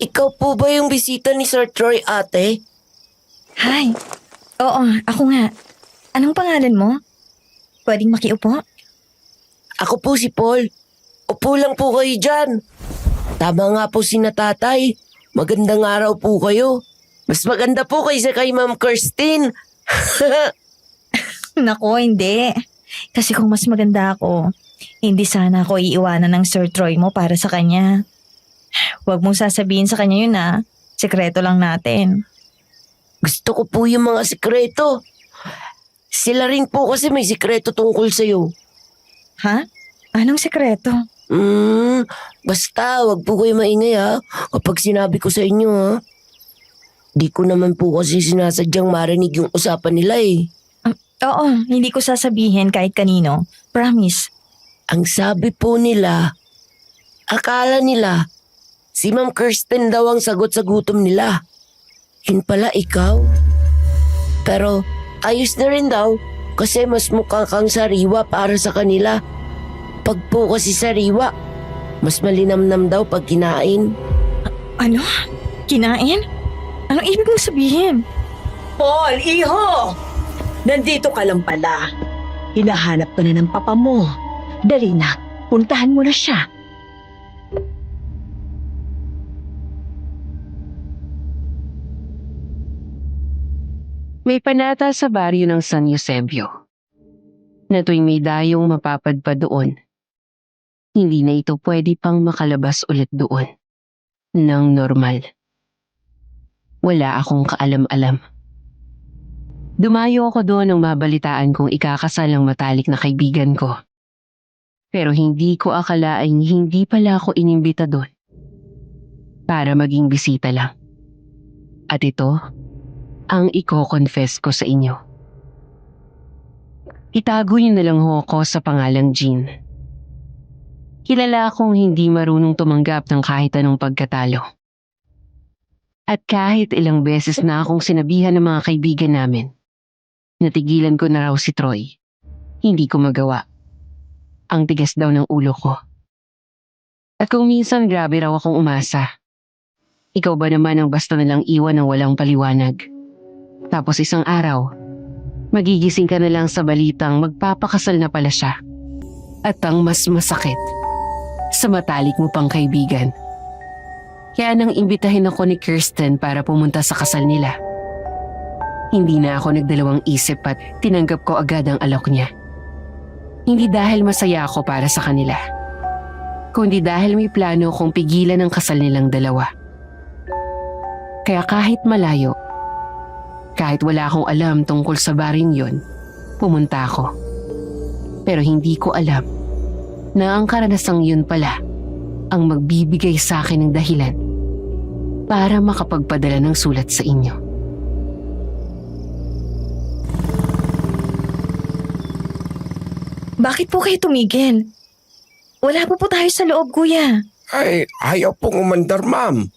Ikaw po ba yung bisita ni Sir Troy, ate? Hi. Oo, ako nga. Anong pangalan mo? Pwedeng makiupo? Ako po si Paul. Upo lang po kayo dyan. Tama nga po si natatay. Magandang araw po kayo. Mas maganda po kaysa kay Ma'am Kirsten. Nako, hindi. Kasi kung mas maganda ako, hindi sana ako iiwanan ng Sir Troy mo para sa kanya. Huwag mong sasabihin sa kanya yun Sekreto lang natin. Gusto ko po yung mga sikreto. Sila rin po kasi may sikreto tungkol sa'yo. Ha? Anong sekreto? Basta wag po kayo maingay ha. Kapag sinabi ko sa inyo ha. Di ko naman po kasi sinasadyang marinig yung usapan nila eh. Oo, hindi ko sasabihin kahit kanino. Promise. Ang sabi po nila, akala nila, si Ma'am Kirsten daw ang sagot sa gutom nila. Yun pala ikaw. Pero ayos na rin daw kasi mas mukha kang sariwa para sa kanila. Pag po kasi sariwa, mas malinamnam daw pag kinain. Ano? Kinain? Anong ibig mong sabihin? Paul, iho! Nandito ka lang pala. Hinahanap ka na ng papa mo. Dali na, puntahan mo na siya. May panata sa baryo ng San Eusebio na tuwing may dayong mapapadpad doon, hindi na ito pwede pang makalabas ulit doon ng normal. Wala akong kaalam-alam. Dumayo ako doon nang mabalitaan kong ikakasal ang matalik na kaibigan ko. Pero hindi ko akalaing hindi pala ako inimbita doon para maging bisita lang. At ito ang iko-confess ko sa inyo. Itago niyo na lang ho ako sa pangalang Jean. Kilala akong hindi marunong tumanggap ng kahit anong pagkatalo. At kahit ilang beses na akong sinabihan ng mga kaibigan namin, natigilan ko na raw si Troy. Hindi ko magawa. Ang tigas daw ng ulo ko. At kung minsan grabe raw akong umasa. Ikaw ba naman ang basta nalang iwan ng walang paliwanag? Tapos isang araw, magigising ka na lang sa balitang magpapakasal na pala siya. At ang mas masakit, sa matalik mo pang kaibigan. Kaya nang imbitahin ako ni Kirsten para pumunta sa kasal nila. Hindi na ako nagdalawang isip at tinanggap ko agad ang alok niya. Hindi dahil masaya ako para sa kanila, kundi dahil may plano akong pigilan ang kasal nilang dalawa. Kaya kahit malayo, kahit wala akong alam tungkol sa baring yon, pumunta ako. Pero hindi ko alam na ang karanasang yun pala ang magbibigay sa akin ng dahilan para makapagpadala ng sulat sa inyo. Bakit po kayo tumigil? Wala po tayo sa loob, kuya. Ay, ayaw pong umandar, ma'am.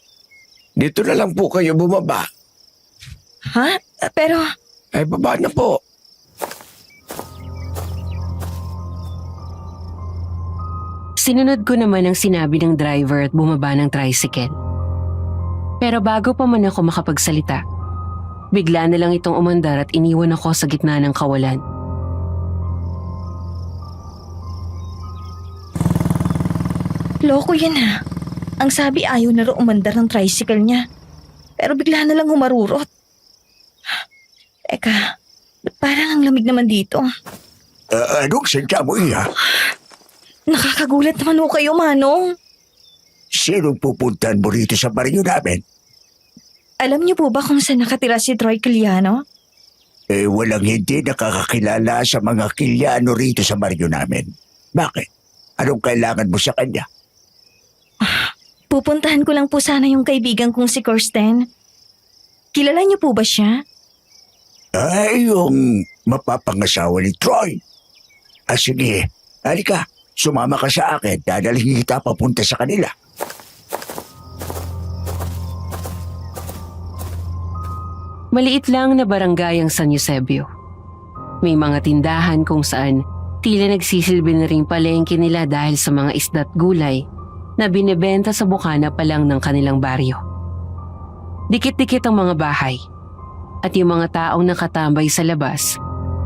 Dito na lang po kayo bumaba. Ha? Pero... Ay, baba na po. Sinunod ko naman ang sinabi ng driver at bumaba ng tricycle. Pero bago pa man ako makapagsalita, bigla na lang itong umandar at iniwan ako sa gitna ng kawalan. Loko yan Ang sabi ayaw na rin umandar ng tricycle niya. Pero bigla na lang humarurot. Teka, ba't parang ang lamig naman dito? Anong sadya mo iya? Nakakagulat naman ho kayo, Manong. Sinong pupuntahan mo rito sa baryo namin? Alam niyo po ba kung saan nakatira si Troy Quiliano? Walang hindi nakakakilala sa mga Quiliano rito sa baryo namin. Bakit? Anong kailangan mo sa kanya? Pupuntahan ko lang po sana yung kaibigan kong si Kirsten. Kilala niyo po ba siya? Ay, yung mapapangasawa ni Troy. Sige, halika. Sumama ka sa akin, dadalhin kita papunta sa kanila. Maliit lang na barangay ang San Eusebio. May mga tindahan kung saan tila nagsisilbi na ring palengke nila dahil sa mga isda't gulay na binebenta sa bukana pa lang ng kanilang baryo. Dikit-dikit ang mga bahay. At yung mga taong nakatambay sa labas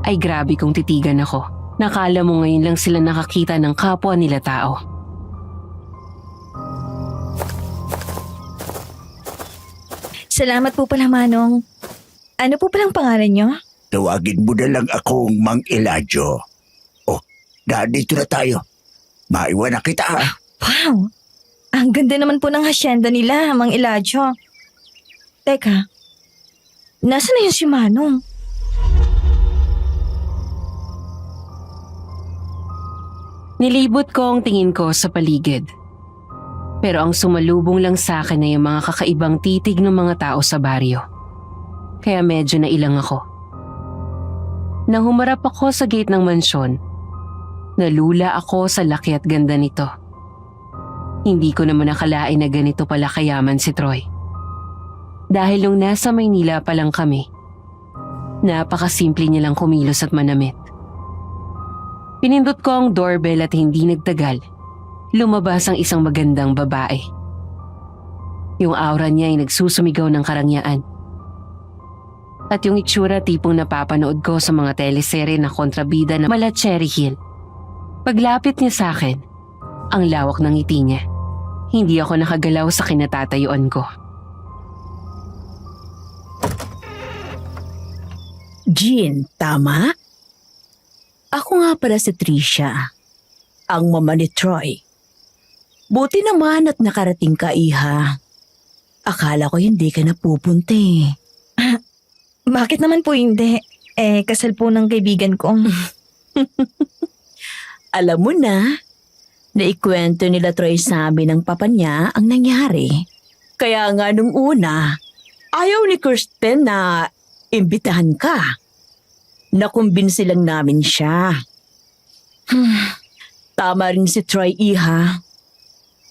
ay grabe kong titigan ako. Nakala mo ngayon lang sila nakakita ng kapwa nila tao. Salamat po pala, Manong. Ano po palang pangalan niyo? Tawagin mo na lang akong Mang Eladio. Oh, nandito na tayo. Maiwan na kita ha. Wow! Ang ganda naman po ng hasyenda nila, Mang Eladio. Teka, nasa na yun si Manong? Nilibot ko ang tingin ko sa paligid. Pero ang sumalubong lang sa akin ay yung mga kakaibang titig ng mga tao sa baryo. Kaya medyo nailang ako. Nang humarap ako sa gate ng mansyon, nalula ako sa laki at ganda nito. Hindi ko naman nakalain na ganito pala kayaman si Troy. Dahil nung nasa Maynila pa lang kami, napakasimple niya lang kumilos at manamit. Pinindot ko ang doorbell at hindi nagtagal, lumabas ang isang magandang babae. Yung aura niya ay nagsusumigaw ng karangyaan. At yung itsura tipong napapanood ko sa mga teleserye na kontrabida na mala Cherry Hill. Paglapit niya sa akin, ang lawak ng ngiti niya. Hindi ako nakagalaw sa kinatatayuan ko. Jean, tama? Ako nga pala si Tricia, ang mama ni Troy. Buti naman at nakarating ka, Iha. Akala ko hindi ka napupunta eh. Bakit naman po hindi? Kasal po ng kaibigan ko. Alam mo na, naikwento nila Troy sa amin ng papa niya ang nangyari. Kaya nga nung una, ayaw ni Kirsten na imbitahan ka. Nakumbinsi lang namin siya. Tama rin si Troy, Iha.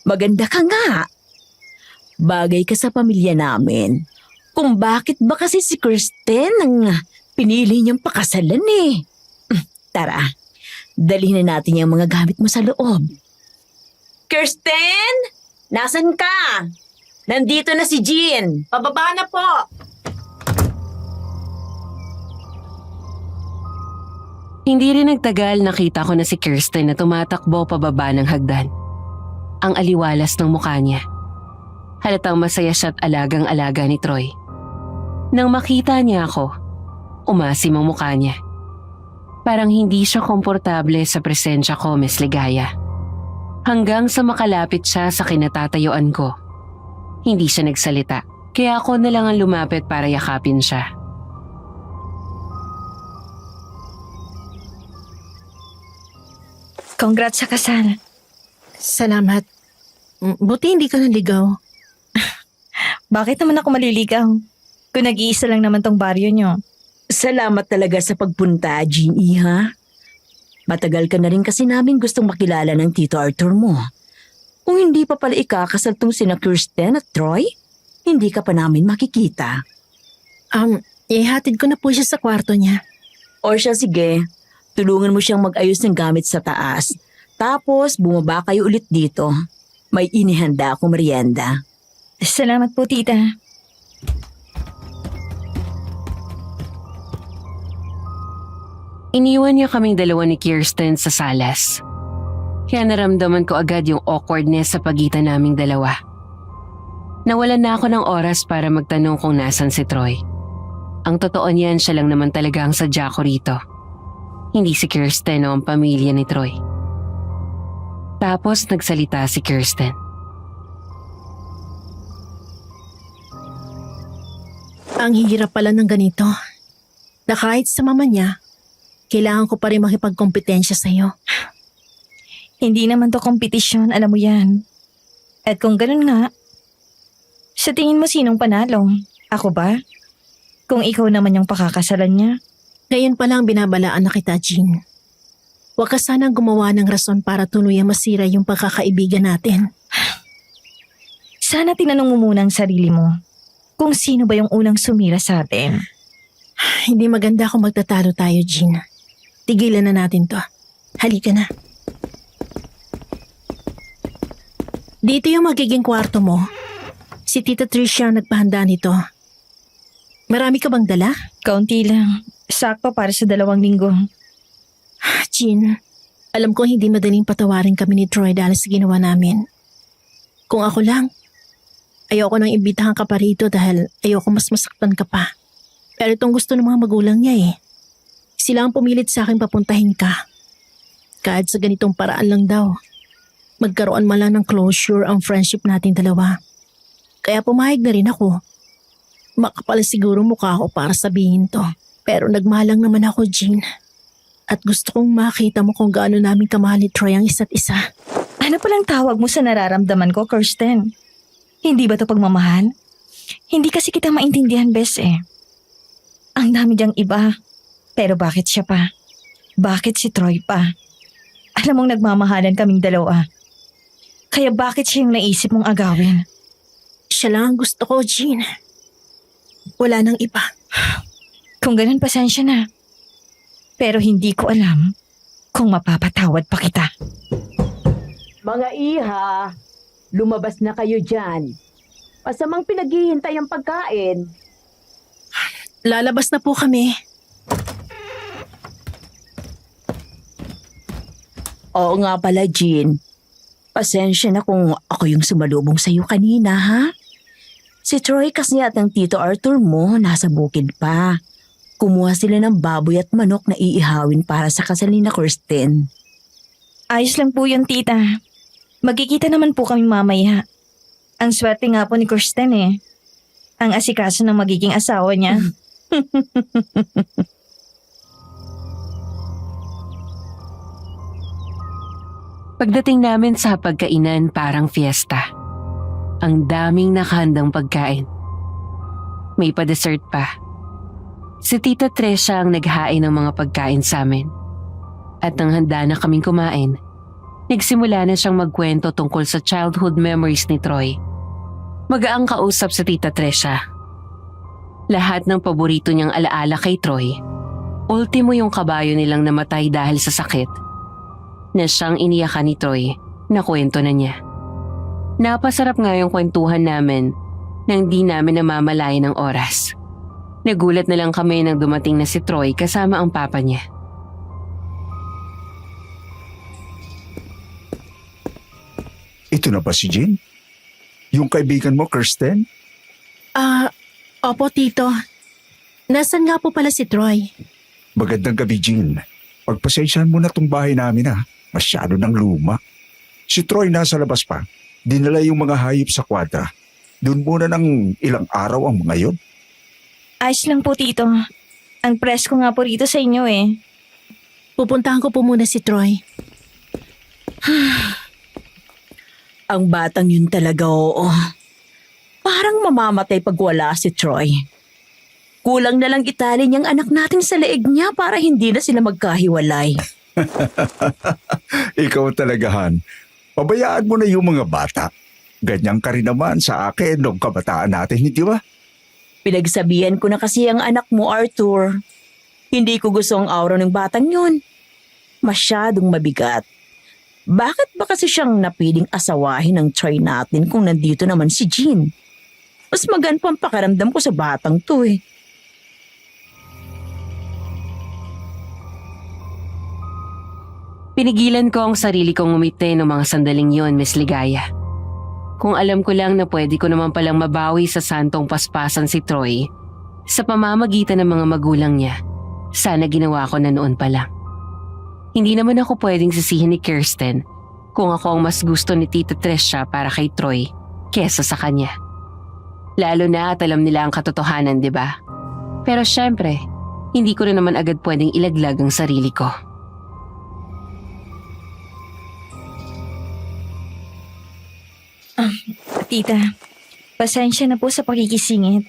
Maganda ka nga. Bagay ka sa pamilya namin. Kung bakit ba kasi si Kirsten ang pinili niyang pakasalan eh. Tara, dalhin na natin yung mga gamit mo sa loob. Kirsten! Nasaan ka? Nandito na si Jean. Pababa na po. Hindi rin nagtagal nakita ko na si Kirsten na tumatakbo pababa ng hagdan. Ang aliwalas ng mukha niya. Halatang masaya siya at alagang-alaga ni Troy. Nang makita niya ako, umasim ang mukha niya. Parang hindi siya komportable sa presensya ko, Miss Ligaya. Hanggang sa makalapit siya sa kinatatayuan ko. Hindi siya nagsalita, kaya ako na lang ang lumapit para yakapin siya. Congrats sa kasal. Salamat. Buti hindi ka naligaw. Bakit naman ako maliligaw? Kung nag-iisa lang naman tong baryo nyo. Salamat talaga sa pagpunta, Jean, Iha. Matagal ka na rin kasi namin gustong makilala ng Tito Arthur mo. Kung hindi pa pala ikakasal tong sina Kirsten at Troy, hindi ka pa namin makikita. Ihatid ko na po siya sa kwarto niya. O siya, sige. Tulungan mo siyang mag-ayos ng gamit sa taas. Tapos, bumaba kayo ulit dito. May inihanda akong merienda. Salamat po, tita. Iniwan niya kaming dalawa ni Kirsten sa salas. Kaya naramdaman ko agad yung awkwardness sa pagitan naming dalawa. Nawalan na ako ng oras para magtanong kung nasan si Troy. Ang totoo niyan, siya lang naman talaga ang sadya ko rito. Hindi si Kirsten o ang pamilya ni Troy. Tapos nagsalita si Kirsten. Ang hirap pala ng ganito. Na kahit sa mama niya, kailangan ko pa rin makipagkompetensya sa'yo. Hindi naman to kompetisyon, alam mo yan. At kung ganun nga, sa tingin mo sinong panalo? Ako ba? Kung ikaw naman yung pakakasalan niya? Ngayon pa lang binabalaan na kita, Jean. Huwag ka sanang gumawa ng rason para tuluyang masira yung pagkakaibigan natin. Sana tinanong mo muna ang sarili mo kung sino ba yung unang sumira sa atin. Hindi maganda kung magtatalo tayo, Jean. Tigilan na natin to. Halika na. Dito yung magiging kwarto mo. Si Tita Tricia ang nagpahanda nito. Marami ka bang dala? Kaunti lang. Sakto para sa 2 linggo. Jean, alam ko hindi madaling patawarin kami ni Troy dahil sa ginawa namin. Kung ako lang, ayoko nang imbitahan ka pa rito dahil ayoko mas masaktan ka pa. Pero itong gusto ng mga magulang niya eh. Sila ang pumilit sa akin papuntahin ka. Kahit sa ganitong paraan lang daw. Magkaroon man lang ng closure ang friendship nating dalawa. Kaya pumayag na rin ako. Makapal siguro mukha ako para sabihin to. Pero nagmalang naman ako, Jean. At gusto kong makita mo kung gaano namin kamahal ni Troy ang isa't isa. Ano palang tawag mo sa nararamdaman ko, Kirsten? Hindi ba to pagmamahal? Hindi kasi kita maintindihan, Bes eh. Ang dami diyang iba. Pero bakit siya pa? Bakit si Troy pa? Alam mong nagmamahalan kaming dalawa. Kaya bakit siya yung naisip mong agawin? Siya lang ang gusto ko, Jean. Wala nang iba. Kung ganun, pasensya na. Pero hindi ko alam kung mapapatawad pa kita. Mga iha, lumabas na kayo dyan. Pasamang pinaghihintay ang pagkain. Lalabas na po kami. Oo nga pala, Jean. Pasensya na kung ako yung sumalubong sa'yo kanina, ha? Si Troy kasi at ng Tito Arthur mo nasa bukid pa. Kumuha sila ng baboy at manok na iihawin para sa kasal ni na Kirsten. Ayos lang po yun, tita. Magkikita naman po kami mamaya. Ang swerte nga po ni Kirsten eh. Ang asikaso ng magiging asawa niya. Pagdating namin sa pagkainan, parang fiesta. Ang daming nakahandang pagkain. May pa-dessert pa. Si Tita Tricia ang naghain ng mga pagkain sa amin. At nang handa na kaming kumain, nagsimula na siyang magkwento tungkol sa childhood memories ni Troy. Magaang kausap si Tita Tricia. Lahat ng paborito niyang alaala kay Troy. Ultimo yung kabayo nilang namatay dahil sa sakit. Na siyang iniyakan ni Troy na kwento na niya. Napasarap nga yung kwentuhan namin nang di namin namamalayan ng oras. Nagulat na lang kami nang dumating na si Troy kasama ang papa niya. Ito na ba si Jean? Yung kaibigan mo, Kirsten? Opo, Tito. Nasaan nga po pala si Troy? Magandang gabi, Jean. Pagpasensyahan mo na tong bahay namin ha. Masyado ng luma. Si Troy nasa labas pa. Dinala yung mga hayop sa kwadra. Doon muna ng ilang araw ang mga yon. Ayos lang po, tito. Ang presko nga po rito sa inyo eh. Pupuntahan ko po muna si Troy. Ang batang yun talaga, oo. Parang mamamatay pag wala si Troy. Kulang na lang itali niyang anak natin sa leeg niya para hindi na sila magkahiwalay. Ikaw talaga, Han. Pabayaan mo na yung mga bata. Ganyan ka rin naman sa akin noong kabataan natin, hindi ba? Pinagsabihan ko na kasi ang anak mo, Arthur. Hindi ko gusto ang aura ng batang yun. Masyadong mabigat. Bakit ba kasi siyang napiling asawahin ng Troy natin kung nandito naman si Jean? Mas magaan pa ang pakiramdam ko sa batang to eh. Pinigilan ko ang sarili kong umiti ng mga sandaling yon, Miss Ligaya. Kung alam ko lang na pwede ko naman palang mabawi sa santong paspasan si Troy sa pamamagitan ng mga magulang niya, sana ginawa ko na noon pa lang. Hindi naman ako pwedeng sisihin ni Kirsten kung ako ang mas gusto ni Tita Tricia para kay Troy kesa sa kanya. Lalo na at alam nila ang katotohanan, di ba? Pero syempre, hindi ko na naman agad pwedeng ilaglag ang sarili ko. Tita, pasensya na po sa pakikisingit.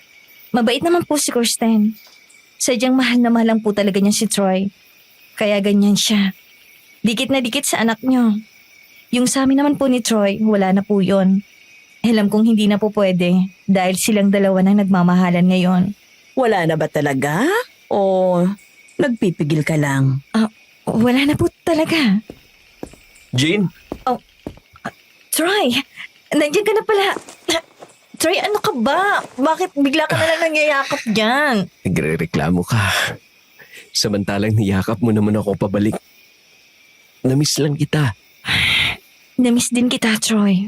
Mabait naman po si Kirsten. Sadyang mahal na mahal lang po talaga niya si Troy. Kaya ganyan siya. Dikit na dikit sa anak niyo. Yung sa amin naman po ni Troy, wala na po yun. Alam kong hindi na po pwede dahil silang dalawa nang nagmamahalan ngayon. Wala na ba talaga? O nagpipigil ka lang? Wala na po talaga. Jean? Troy, nandiyan ka na pala. Troy, ano ka ba? Bakit bigla ka na lang nangyayakap dyan? Nagre-reklamo ka. Samantalang niyakap mo naman ako pabalik. Namiss lang kita. Namiss din kita, Troy.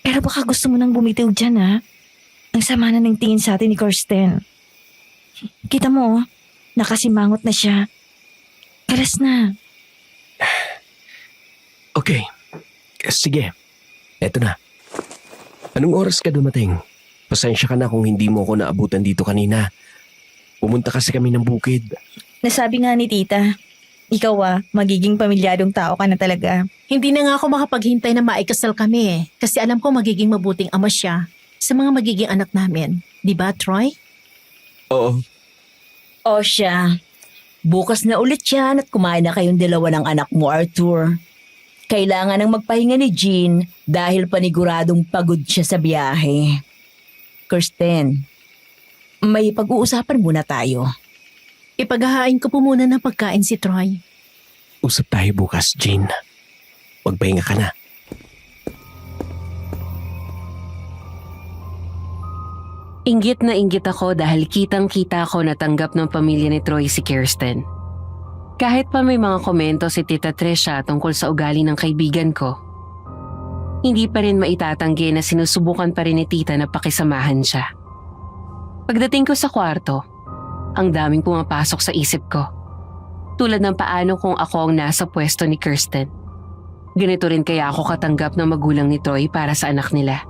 Pero baka gusto mo nang bumitiw dyan, ha? Ang sama na ng tingin sa atin ni Kirsten. Kita mo, nakasimangot na siya. Kalas na. Okay. Sige. Eto na. Anong oras ka dumating? Pasensya ka na kung hindi mo ako naabutan dito kanina. Pumunta kasi kami ng bukid. Nasabi nga ni tita, ikaw magiging pamilyadong tao ka na talaga. Hindi na nga ako makapaghintay na maikasal kami eh. Kasi alam ko magiging mabuting ama siya sa mga magiging anak namin. Di ba, Troy? Oo. O siya, bukas na ulit yan at kumain na kayong dalawa ng anak mo, Arthur. Kailangan nang magpahinga ni Jean dahil paniguradong pagod siya sa biyahe. Kirsten, may pag-uusapan muna tayo. Ipaghahain ko po muna ng pagkain si Troy. Usap tayo bukas, Jean. Magpahinga ka na. Inggit na inggit ako dahil kitang-kita ko na tanggap ng pamilya ni Troy si Kirsten. Kahit pa may mga komento si Tita Trisha tungkol sa ugali ng kaibigan ko, hindi pa rin maitatanggi na sinusubukan pa rin ni Tita na pakisamahan siya. Pagdating ko sa kwarto, ang daming pumapasok sa isip ko. Tulad ng paano kung ako ang nasa pwesto ni Kirsten. Ganito rin kaya ako katanggap ng magulang ni Troy para sa anak nila.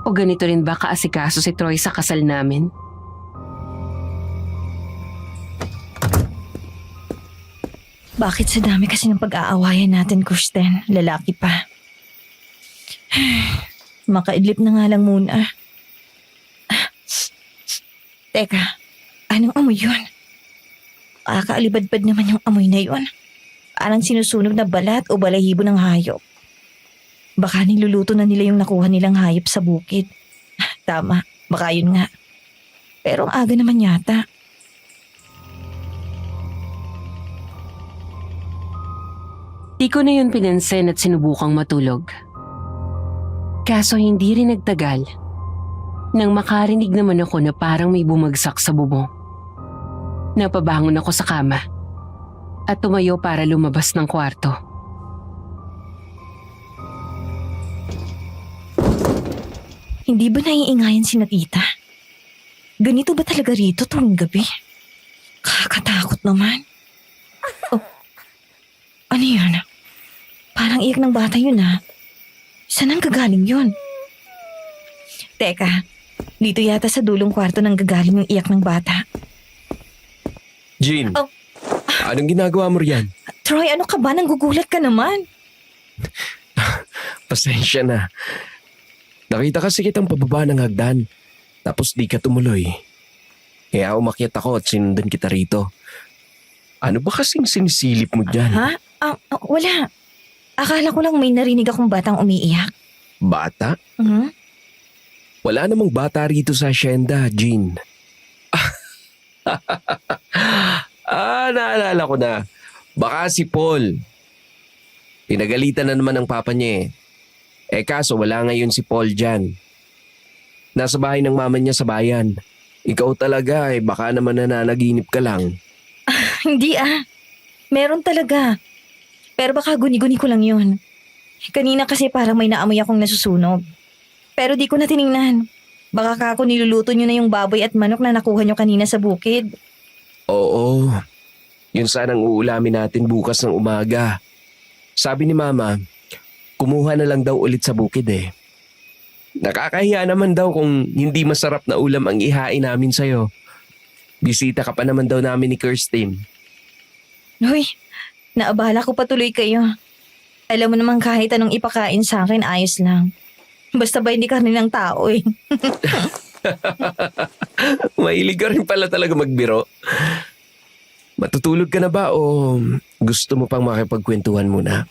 O ganito rin ba kaasikaso si Troy sa kasal namin? Bakit sa dami kasi ng pag-aawayan natin, Kirsten? Lalaki pa. Makaidlip na nga lang muna. Teka, anong amoy yun? Kakaalibadbad naman yung amoy na yun. Parang sinusunog na balat o balahibo ng hayop. Baka niluluto na nila yung nakuha nilang hayop sa bukid. Tama, baka yun nga. Pero ang aga naman yata. Di ko na yun pinansin at sinubukang matulog. Kaso hindi rin nagtagal nang makarinig naman ako na parang may bumagsak sa bubong. Napabangon ako sa kama at tumayo para lumabas ng kwarto. Hindi ba naiingayan si Tita? Ganito ba talaga rito tuwing gabi? Kakatakot naman. Oh, ano yun? Parang iyak ng bata yun Saan ang gagaling yun? Teka, dito yata sa dulong kwarto nang gagaling yung iyak ng bata. Jean, Oh. anong ginagawa mo riyan? Troy, ano ka ba? Nanggugulat ka naman. Pasensya na. Nakita kasi kitang pababa ng hagdan. Tapos di ka tumuloy. Kaya umakyat ako at sinundan kita rito. Ano ba kasing sinisilip mo dyan? Ha? Wala. Akala ko lang may narinig akong batang umiiyak. Bata? Mhm. Wala namang bata rito sa asyenda, Jean. Naalala ko na. Baka si Paul. Pinagalitan na naman ng papa niya eh. Kaso wala ngayon si Paul dyan. Nasa bahay ng mama niya sa bayan. Ikaw talaga baka naman nananaginip ka lang. Hindi Meron talaga. Pero baka guni-guni ko lang yun. Kanina kasi parang may naamoy akong nasusunog. Pero di ko na tiningnan. Baka kako niluluto nyo na yung baboy at manok na nakuha nyo kanina sa bukid. Oo. Yun sanang uulamin natin bukas ng umaga. Sabi ni mama, kumuha na lang daw ulit sa bukid eh. Nakakahiya naman daw kung hindi masarap na ulam ang ihain namin sa'yo. Bisita ka pa naman daw namin ni Kirsten. Uy, naabala ko patuloy kayo. Alam mo naman kahit anong ipakain sa akin, ayos lang. Basta ba hindi ka rin ng tao eh. Mahilig ka rin pala talaga magbiro. Matutulog ka na ba o gusto mo pang makipagkwentuhan muna?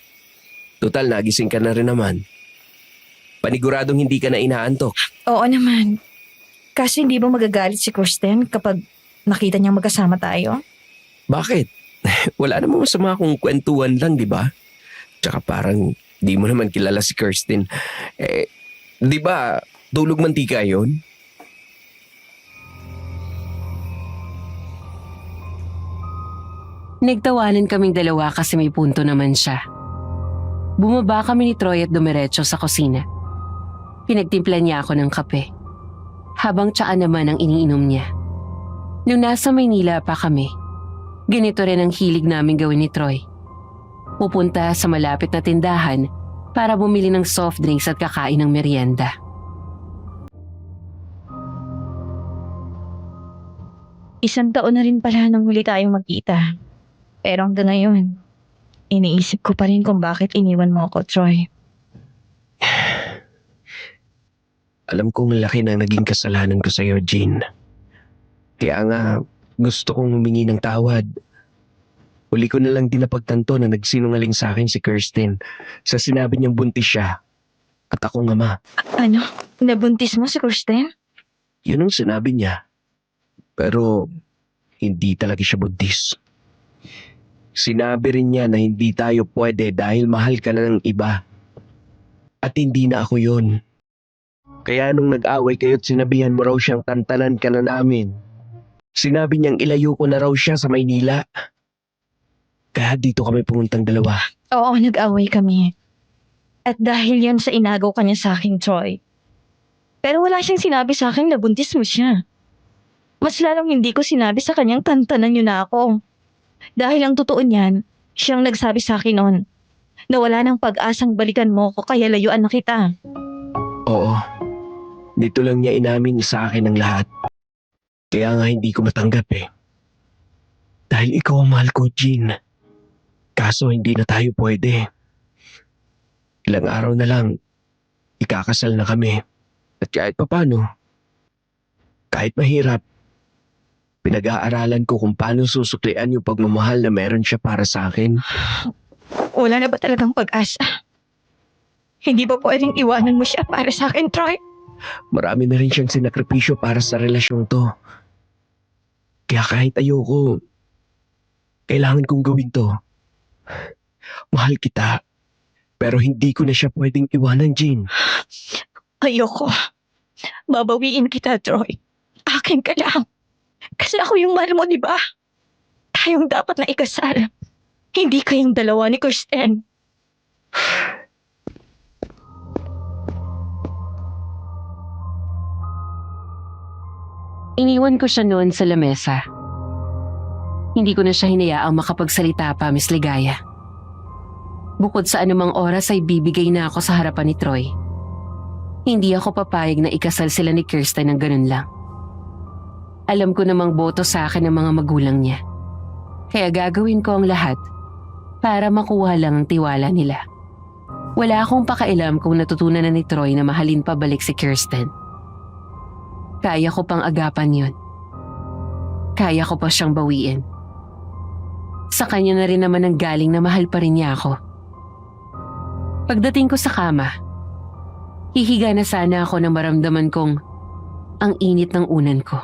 Total, nagising ka na rin naman. Paniguradong hindi ka na inaantok. Oo naman. Kasi hindi ba magagalit si Kirsten kapag nakita niyang magkasama tayo? Bakit? Wala namang masama kung kwentuhan lang, di ba? Tsaka parang di mo naman kilala si Kirsten. Di ba, tulog mantika yon? Nagtawanan kaming dalawa kasi may punto naman siya. Bumaba kami ni Troy at dumiretso sa kusina. Pinagtimpla niya ako ng kape. Habang tsaa naman ang iniinom niya. Nung nasa Maynila pa kami, ganito rin ang hilig namin gawin ni Troy. Pupunta sa malapit na tindahan para bumili ng soft drinks at kakain ng merienda. Isang taon na rin pala nang huli tayong magkita. Pero hanggang ngayon, iniisip ko pa rin kung bakit iniwan mo ako, Troy. Alam kong laki na naging kasalanan ko sa'yo, Jean. Kaya nga, gusto kong humingi ng tawad. Huli ko na lang din napagtanto na nagsinungaling sa akin si Kirsten sa sinabi niyang buntis siya. At ako nga ma. Ano? Nabuntis mo si Kirsten? Yun ang sinabi niya. Pero, hindi talaga siya buntis. Sinabi rin niya na hindi tayo pwede dahil mahal ka na ng iba. At hindi na ako yun. Kaya nung nag-away kayo't sinabihan mo raw siyang tantanan ka na namin. Sinabi niyang ilayo ko na raw siya sa Maynila. Kaya dito kami pumuntang dalawa. Oo, nag-away kami. At dahil yan sa inagaw kanya sa akin, Troy. Pero wala siyang sinabi sa akin na buntis mo siya. Mas lalong hindi ko sinabi sa kanyang tantanan niyo na ako. Dahil ang totoo niyan, siyang nagsabi sa akin noon na wala nang pag-asang balikan mo ko kaya layuan na kita. Oo. Dito lang niya inamin sa akin ang lahat. Kaya nga hindi ko matanggap eh. Dahil ikaw ang mahal ko, Jean. Kaso hindi na tayo pwede. Ilang araw na lang, ikakasal na kami. At kahit papano, kahit mahirap, pinag-aaralan ko kung paano susuklian yung pagmamahal na meron siya para sa akin. Wala na ba talagang pag-asa? Hindi ba pwedeng iwanan mo siya para sa akin, Troy? Marami na rin siyang sinakripisyo para sa relasyong to. Kaya kahit ayoko, kailangan kong gawin to. Mahal kita, pero hindi ko na siya pwedeng iwanan, Jean. Ayoko. Babawiin kita, Troy. Akin ka lang. Kasi ako yung mahal mo, di ba? Tayong dapat na ikasal. Hindi kayong dalawa ni Kirsten. Iniwan ko siya noon sa lamesa. Hindi ko na siya hinayaang makapagsalita pa, Miss Ligaya. Bukod sa anumang oras ay bibigay na ako sa harapan ni Troy. Hindi ako papayag na ikasal sila ni Kirsten ng ganun lang. Alam ko namang boto sa akin ng mga magulang niya. Kaya gagawin ko ang lahat para makuha lang ang tiwala nila. Wala akong pakailam kung natutunan na ni Troy na mahalin pabalik si Kirsten. Kaya ko pang agapan yun. Kaya ko pa siyang bawiin. Sa kanya na rin naman ang galing na mahal pa rin niya ako. Pagdating ko sa kama, hihiga na sana ako nang maramdaman kong ang init ng unan ko.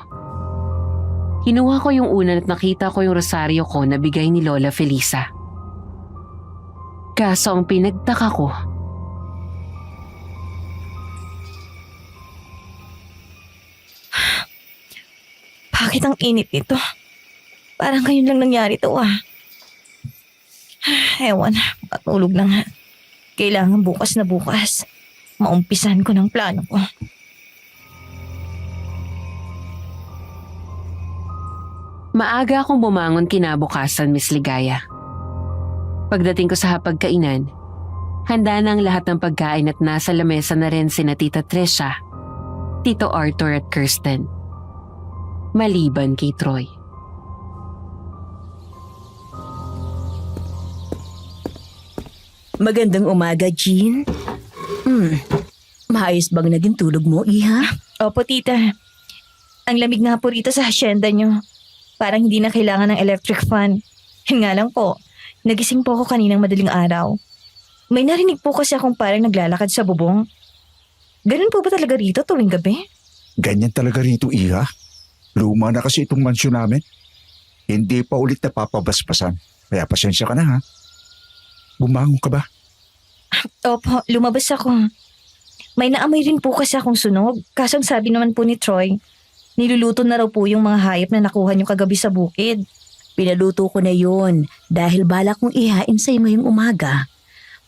Kinuha ko yung unan at nakita ko yung rosaryo ko na bigay ni Lola Felisa. Kaso ang pinagtaka ko, Bakit ang init nito? Parang ngayon lang nangyari to Ewan, matulog na nga. Kailangan bukas na bukas. Maumpisan ko ng plano ko. maaga akong bumangon kinabukasan, Miss Ligaya. Pagdating ko sa hapagkainan, handa na ang lahat ng pagkain at nasa lamesa na rin sina Tita Trisha, Tito Arthur at Kirsten. Maliban kay Troy. Magandang umaga, Jean. Maayos bang naging tulog mo, Iha? Opo, tita. Ang lamig nga po rito sa hasyenda nyo. Parang hindi na kailangan ng electric fan. Yun nga lang po, nagising po ako kaninang madaling araw. May narinig po kasi akong parang naglalakad sa bubong. Ganun po ba talaga rito tuwing gabi? Ganyan talaga rito, Iha. Luma na kasi itong mansyon namin. Hindi pa ulit napapabaspasan. Kaya pasensya ka na ha. Bumangon ka ba? Opo, lumabas ako. May naamoy rin po kasi akong sunog. Kaso ang sabi naman po ni Troy, niluluto na raw po yung mga hayop na nakuha niyo kagabi sa bukid. Pinaluto ko na yun dahil balak kong ihain sa'yo ngayong umaga.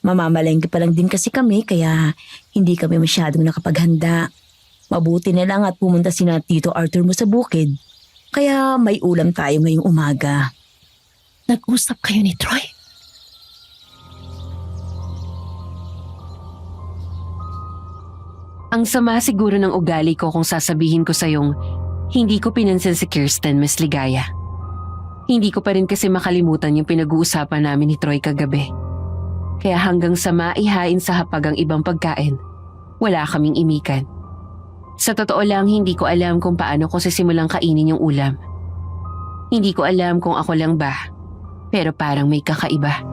Mamamalengke pa lang din kasi kami kaya hindi kami masyadong nakapaghanda. Mabuti na lang at pumunta sina Tito Arthur mo sa bukid. Kaya may ulam tayo ngayong umaga. Nag-usap kayo ni Troy? Ang sama siguro ng ugali ko kung sasabihin ko sa'yong hindi ko pinansin si Kirsten, Miss Ligaya. Hindi ko pa rin kasi makalimutan yung pinag-uusapan namin ni Troy kagabi. Kaya hanggang sa maihain sa hapag ang ibang pagkain, wala kaming imikan. Sa totoo lang, hindi ko alam kung paano ko sisimulang kainin yung ulam. Hindi ko alam kung ako lang ba, pero parang may kakaiba.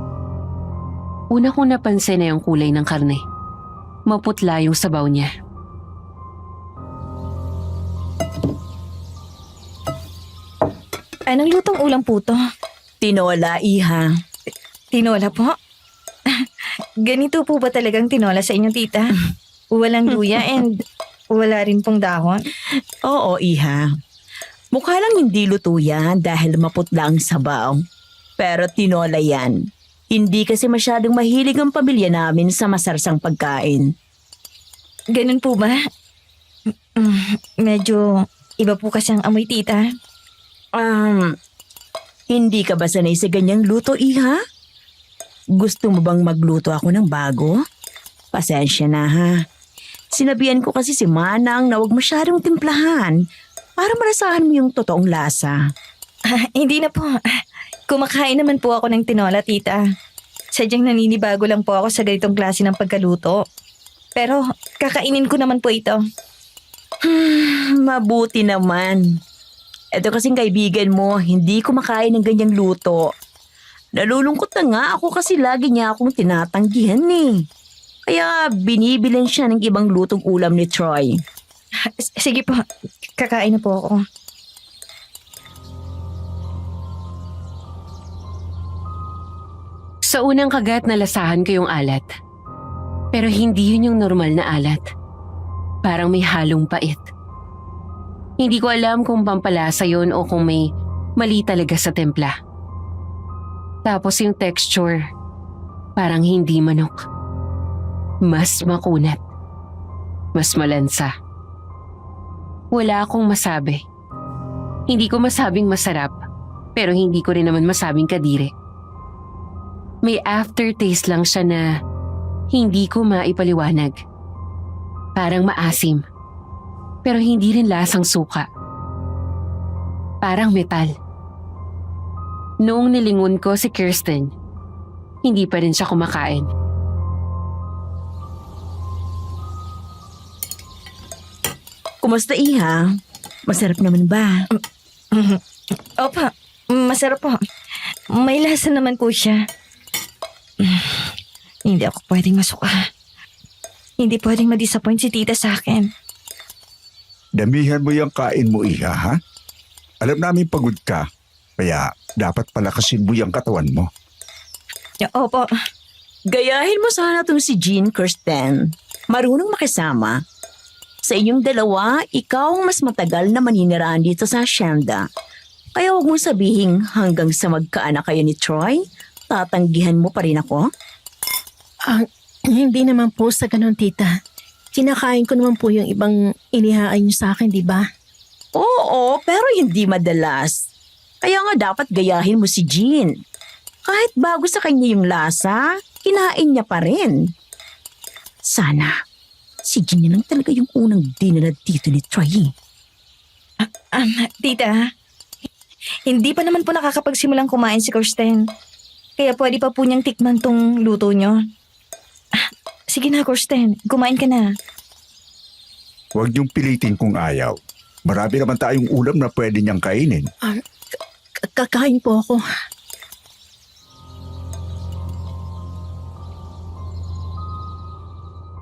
Una kong napansin na yung kulay ng karne. Maputla yung sabaw niya. Anong lutong ulam po to? Tinola, iha. Tinola po? Ganito po ba talagang tinola sa inyo, tita? Walang luya and wala rin pong dahon? Oo, iha. Mukha lang hindi luto yan dahil maputla ang sabaw. Pero tinola yan. Hindi kasi masyadong mahilig ang pamilya namin sa masarsang pagkain. Ganun po ba? Medyo iba po kasi ang amoy, tita. Hindi ka ba sanay sa ganyang luto, iha? Gusto mo bang magluto ako ng bago? Pasensya na ha. Sinabihan ko kasi si Manang na huwag masyadong timplahan para malasahan mo yung totoong lasa. Hindi na po. Kumakain naman po ako ng tinola, tita. Sadyang naninibago lang po ako sa ganitong klase ng pagkaluto. Pero kakainin ko naman po ito. Mabuti naman. Ito kasing kaibigan mo, hindi kumakain ng ganyang luto. Nalulungkot na nga ako kasi lagi niya akong tinatanggihan eh. Kaya binibilan siya ng ibang lutong ulam ni Troy. Sige po, kakain na po ako. Sa unang kagat nalasahan ko yung alat. Pero hindi yun yung normal na alat. Parang may halong pait. Hindi ko alam kung pampalasa yun o kung may mali talaga sa templa. Tapos yung texture, parang hindi manok. Mas makunat. Mas malansa. Wala akong masabi. Hindi ko masabing masarap, pero hindi ko rin naman masabing kadiri. May aftertaste lang siya na hindi ko maipaliwanag. Parang maasim. Pero hindi rin lasang suka. Parang metal. Noong nilingon ko si Kirsten, hindi pa rin siya kumakain. Kumusta, iha? Masarap naman ba? Opa, masarap po. May lasa naman po siya. Hindi ako pwedeng masuka. Hindi pwedeng ma-disappoint si tita sa akin. Damihan mo yung kain mo, iha, ha? Alam namin pagod ka, kaya dapat palakasin mo yung katawan mo. Opo. Gayahin mo sana tong si Jean, Kirsten. Marunong makisama. Sa inyong dalawa, ikaw ang mas matagal na maniniraan dito sa hacienda. Kaya huwag mong sabihin hanggang sa magkaanak kayo ni Troy, tatanggihan mo pa rin ako? Hindi naman po sa ganun, tita. Kinakain ko naman po yung ibang inihain niyo sa akin, di ba? Oo, pero hindi madalas. Kaya nga dapat gayahin mo si Jean. Kahit bago sa kanya yung lasa, kinain niya pa rin. Sana, si Jean na lang talaga yung unang dinala dito ni Troy. Tita, hindi pa naman po nakakapagsimulang kumain si Kirsten. Kaya pwede pa po niyang tikman tong luto niyo. Sige na, Kirsten. Kumain ka na. Huwag niyong pilitin kung ayaw. Marami naman tayong ulam na pwede niyang kainin. Kakain po ako.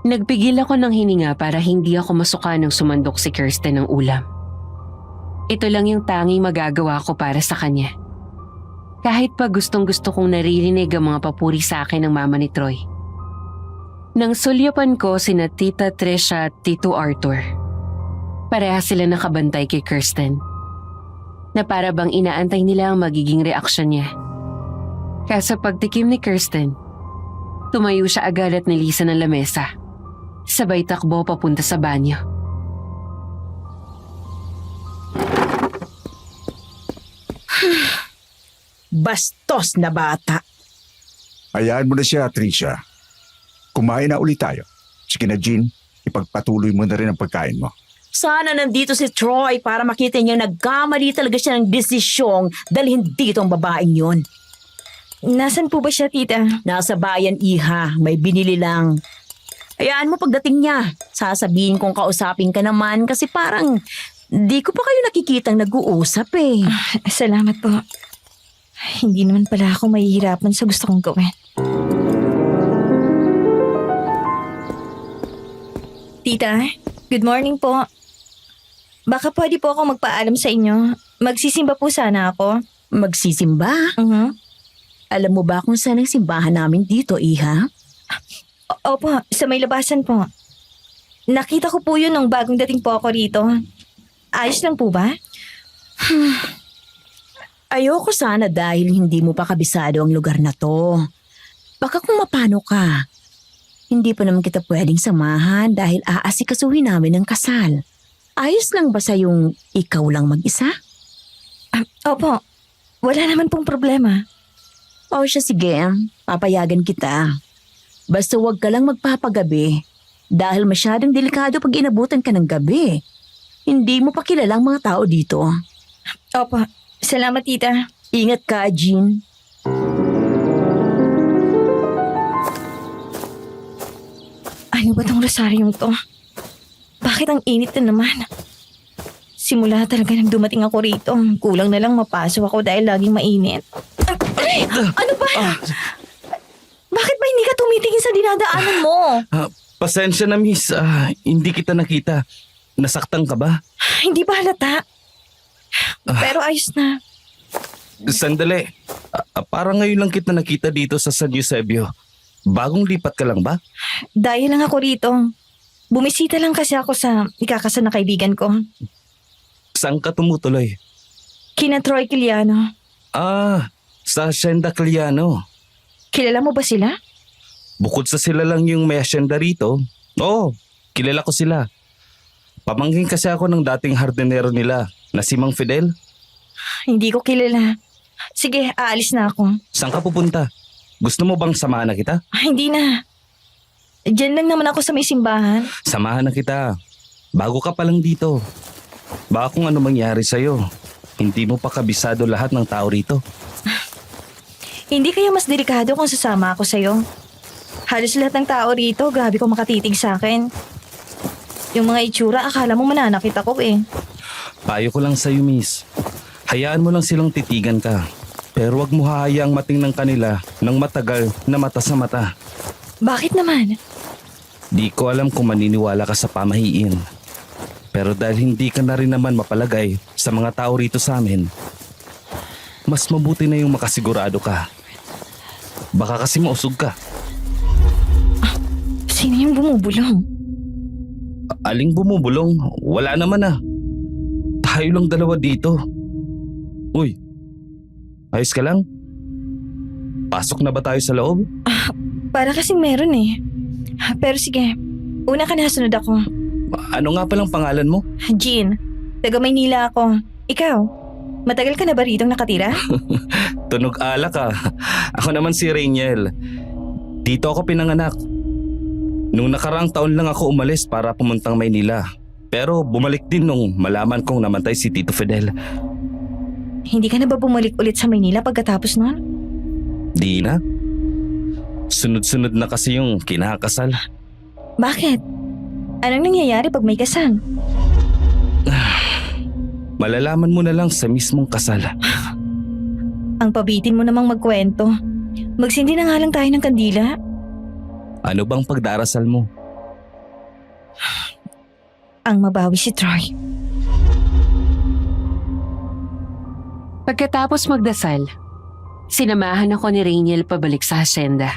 Nagpigil ako ng hininga para hindi ako masuka ng sumandok si Kirsten ng ulam. Ito lang yung tanging magagawa ko para sa kanya. Kahit pa gustong-gusto kong naririnig ang mga papuri sa akin ng mama ni Troy. Nang sulyapan ko sina Tita Trisha at Tito Arthur, pareha sila nakabantay kay Kirsten, na para bang inaantay nila ang magiging reaksyon niya. Kaya sa pagtikim ni Kirsten, tumayo siya agad at nilisan ng lamesa. Sabay takbo papunta sa banyo. Bastos na bata. Hayaan mo na siya, Tricia. Kumain na ulit tayo. Sige na, Jean. Ipagpatuloy mo na rin ang pagkain mo. Sana nandito si Troy para makita niya nagkamali talaga siya ng desisyong dalhin dito ang babaeng yon. Nasaan po ba siya, tita? Nasa bayan, iha. May binili lang. Hayaan mo pagdating niya. Sasabihin kong kausapin ka naman kasi parang di ko pa kayo nakikitang nag-uusap eh. Salamat po. Hindi naman pala ako mahihirapan sa gusto kong gawin. Tita, good morning po. Baka pwede po ako magpaalam sa inyo. Magsisimba po sana ako. Magsisimba? Alam mo ba kung saan ang simbahan namin dito, iha? Opo, sa may labasan po. Nakita ko po yun nung bagong dating po ako rito. Ayos lang po ba? Ayoko sana dahil hindi mo pa kabisado ang lugar na to. Baka kung mapano ka, hindi pa naman kita pwedeng samahan dahil aasikasuhin namin ang kasal. Ayos lang ba sa yung ikaw lang mag-isa? Opo, wala naman pong problema. O siya sige, papayagan kita. Basta huwag ka lang magpapagabi dahil masyadong delikado pag inabutan ka ng gabi. Hindi mo pa kilalang mga tao dito. Opo, salamat tita. Ingat ka, Jean. Ano ba tong rosaryong to? Bakit ang init na naman? Simula talaga nang dumating ako rito, kulang na lang mapasok ako dahil laging mainit. Ay, ano ba? Bakit ba hindi ka tumitingin sa dinadaanan mo? Pasensya na, miss. Hindi kita nakita. Nasaktan ka ba? Hindi ba halata? Pero ayos na. Sandali. Parang ngayon lang kita nakita dito sa San Eusebio. Bagong lipat ka lang ba? Dahil lang ako rito. Bumisita lang kasi ako sa ikakasal na kaibigan ko. Saan ka tumutuloy? Kina Troy Kiliano. Sa Hacienda Caliano. Kilala mo ba sila? Bukod sa sila lang yung may hacienda rito, kilala ko sila. Pamangkin kasi ako ng dating hardinero nila na si Mang Fidel. Hindi ko kilala. Sige, aalis na ako. Saan ka pupunta? Gusto mo bang samahan na kita? Hindi na. Diyan lang naman ako sa may simbahan. Samahan na kita. Bago ka pa lang dito. Baka kung ano mangyari sa'yo. Hindi mo pa kabisado lahat ng tao rito. Hindi kaya mas delikado kung sasama ako sa'yo? Halos lahat ng tao rito, grabe kung makatitig sa akin. Yung mga itsura, akala mo mananakit ako eh. Payo ko lang sa'yo, miss. Hayaan mo lang silang titigan ka. Pero wag mo hahayaang matingnan kanila ng matagal na mata sa mata. Bakit naman? Di ko alam kung maniniwala ka sa pamahiin. Pero dahil hindi ka na rin naman mapalagay sa mga tao rito sa amin, mas mabuti na yung makasigurado ka. Baka kasi mausog ka. Sino yung bumubulong? Aling bumubulong? Wala naman ah. Tayo lang dalawa dito. Uy, ayos ka lang? Pasok na ba tayo sa loob? Para kasing meron eh. Pero sige, una ka na, sunod ako. Ano nga palang pangalan mo? Jean, taga Maynila ako. Ikaw, matagal ka na ba rito nakatira? Tunog alak ah. Ako naman si Rainiel. Dito ako pinanganak. Nung nakaraang taon lang ako umalis para pumuntang Maynila. Pero bumalik din nung malaman kong namatay si Tito Fidel. Hindi ka na ba bumalik ulit sa Maynila pagkatapos nun? Di na. Sunod-sunod na kasi yung kinakasal. Bakit? Anong nangyayari pag may kasal? Malalaman mo na lang sa mismong kasal. Ang pabitin mo namang magkwento. Magsindi na nga lang tayo ng kandila. Ano bang pagdarasal mo? Ang mabawi si Troy. Pagkatapos magdasal, sinamahan ako ni Rainiel pabalik sa hacienda.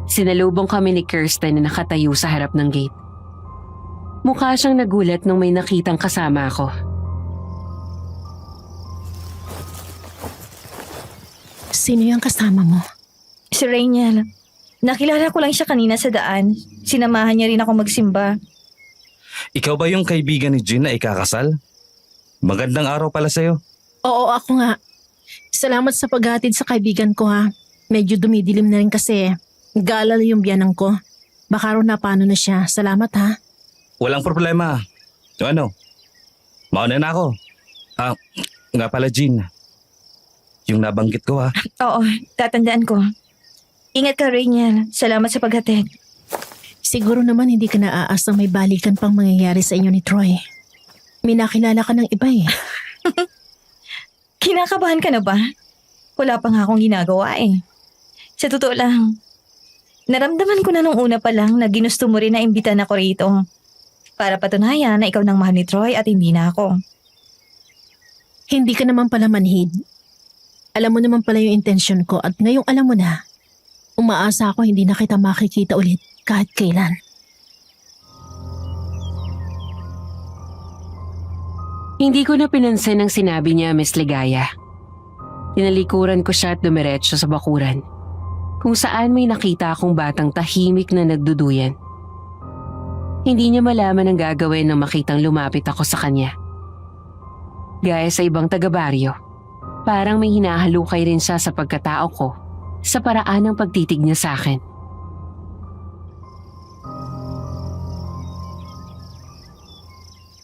Sinalubong kami ni Kirsten na nakatayo sa harap ng gate. Mukha siyang nagulat nung may nakitang kasama ako. Sino yung kasama mo? Si Rainiel. Nakilala ko lang siya kanina sa daan. Sinamahan niya rin ako magsimba. Ikaw ba yung kaibigan ni Jean na ikakasal? Magandang araw pala sa'yo. Oo, ako nga. Salamat sa paghatid sa kaibigan ko ha. Medyo dumidilim na rin kasi. Gala yung biyanang ko. Baka raw napano na siya. Salamat ha. Walang problema. O ano? Mauna na ako. Nga pala Jean. Yung nabanggit ko ha. Oo, tatandaan ko. Ingat ka, Rainiel. Salamat sa paghatid. Siguro naman hindi ka naaasang may balikan pang mangyayari sa inyo ni Troy. May nakilala ka ng iba eh. Kinakabahan ka na ba? Wala pa nga akong ginagawa eh. Sa totoo lang, naramdaman ko na nung una pa lang na ginusto mo rin na imbitan ako rito. Para patunayan na ikaw nang mahal ni Troy at hindi na ako. Hindi ka naman pala manhid. Alam mo naman pala yung intensyon ko at ngayong alam mo na, umaasa ako hindi na kita makikita ulit kahit kailan. Hindi ko na pinansin ang sinabi niya, Miss Ligaya. Tinalikuran ko siya at dumiretso sa bakuran, kung saan may nakita akong batang tahimik na nagduduyan. Hindi niya malaman ang gagawin nang makitang lumapit ako sa kanya. Gaya sa ibang taga-baryo, parang may hinahalukay rin siya sa pagkatao ko sa paraan ng pagtitig niya sa akin.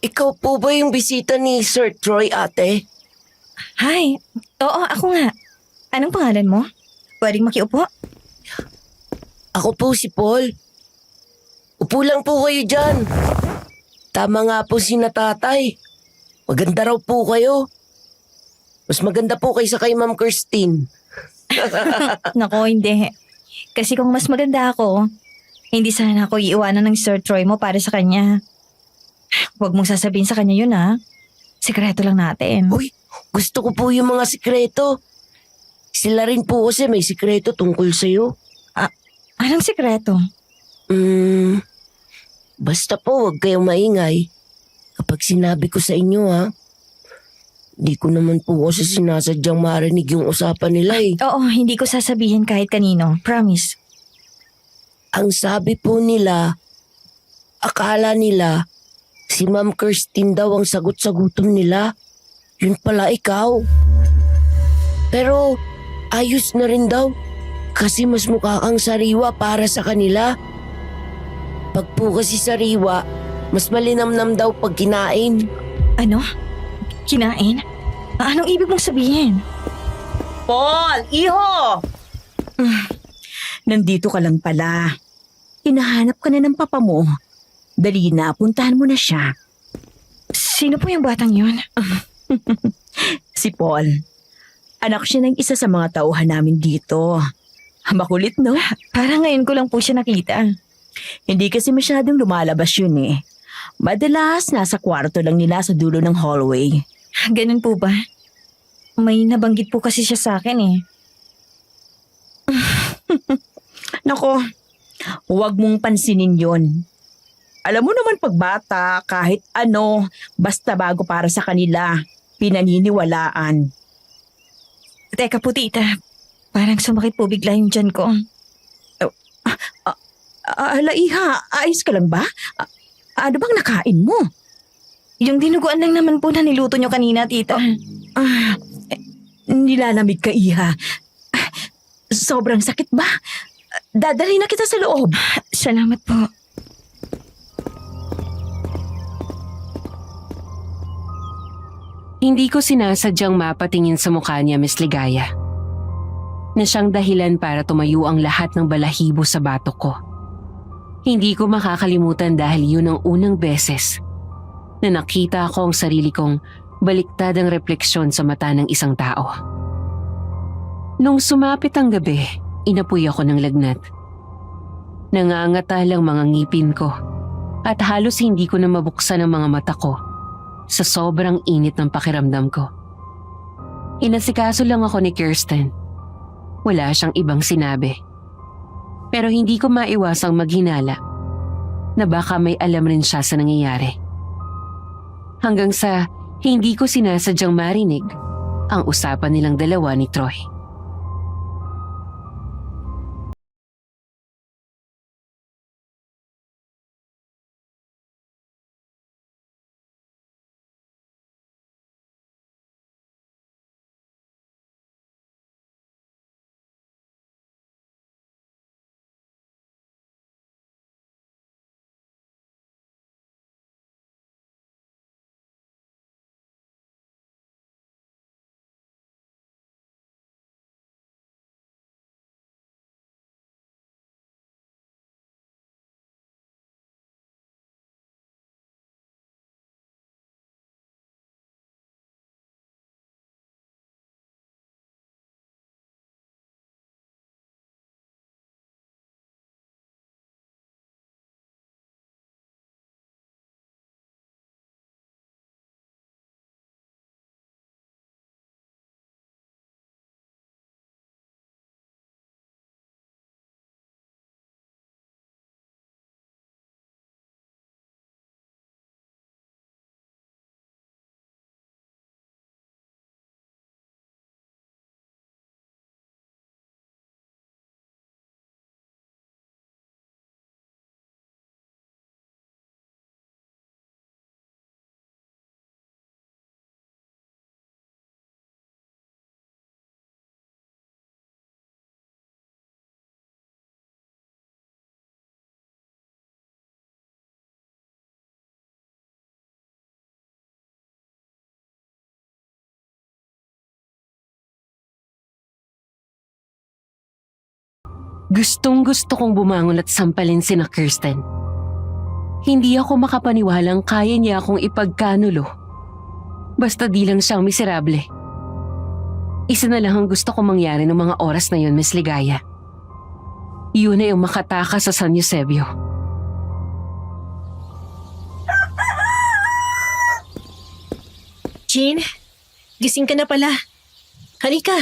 Ikaw po ba yung bisita ni Sir Troy, ate? Hi. Oo, ako nga. Anong pangalan mo? Pwedeng makiupo? Ako po si Paul. Upo lang po kayo dyan. Tama nga po si natatay. Maganda raw po kayo. Mas maganda po kaysa kay Ma'am Kirsten. Nako, hindi. Kasi kung mas maganda ako, hindi sana ako iiwanan ng Sir Troy mo para sa kanya. Huwag mong sasabihin sa kanya yun ha. Sikreto lang natin. Uy, gusto ko po yung mga sikreto. Sila rin po kasi may sikreto tungkol sa'yo. Anong sikreto? Basta po huwag kayong maingay. Kapag sinabi ko sa inyo ha, di ko naman po kasi sinasadyang marinig yung usapan nila eh. Oo, hindi ko sasabihin kahit kanino. Promise. Ang sabi po nila, akala nila, si Ma'am Kirsten daw ang sagot-sagutom nila. Yun pala ikaw. Pero ayos na rin daw. Kasi mas mukha kang sariwa para sa kanila. Pag po kasi sariwa, mas malinamnam daw pag kinain. Ano? Kinain? Anong ibig mong sabihin? Paul, iho! Nandito ka lang pala. Hinahanap ka na ng papa mo. Dali na, puntahan mo na siya. Sino po yung batang yun? Si Paul. Anak siya ng isa sa mga tauhan namin dito. Makulit, no? Parang ngayon ko lang po siya nakita. Hindi kasi masyadong lumalabas yun eh. Madalas nasa kwarto lang nila sa dulo ng hallway. Ganun po ba? May nabanggit po kasi siya sa akin eh. Nako, huwag mong pansinin yon. Alam mo naman pagbata, kahit ano, basta bago para sa kanila, pinaniniwalaan. Teka po tita, parang sumakit po bigla yung tiyan ko. Iha, ayos ka lang ba? Ano bang nakain mo? Yung dinuguan lang naman po na niluto nyo kanina, tita. Nilalamig ka, Iha. Sobrang sakit ba? Dadalhin na kita sa loob. Salamat po. Hindi ko sinasadyang mapatingin sa mukha niya, Miss Ligaya, na siyang dahilan para tumayo ang lahat ng balahibo sa batok ko. Hindi ko makakalimutan dahil yun ang unang beses na nakita ko ang sarili kong baliktad ang refleksyon sa mata ng isang tao. Nung sumapit ang gabi, inapoy ako ng lagnat. Nangangata lang mga ngipin ko at halos hindi ko na mabuksan ang mga mata ko sa sobrang init ng pakiramdam ko. Inasikaso lang ako ni Kirsten. Wala siyang ibang sinabi. Pero hindi ko maiwasang maghinala na baka may alam rin siya sa nangyayari. Hanggang sa hindi ko sinasadyang marinig ang usapan nilang dalawa ni Troy. Gustong-gusto kong bumangon at sampalin sina Kirsten. Hindi ako makapaniwalang kaya niya akong ipagkanulo. Basta di lang siyang miserable. Isa na lang ang gusto kong mangyari ng mga oras na yun, Miss Ligaya. Yun ay yung makatakas sa San Eusebio. Jean, gising ka na pala. Halika.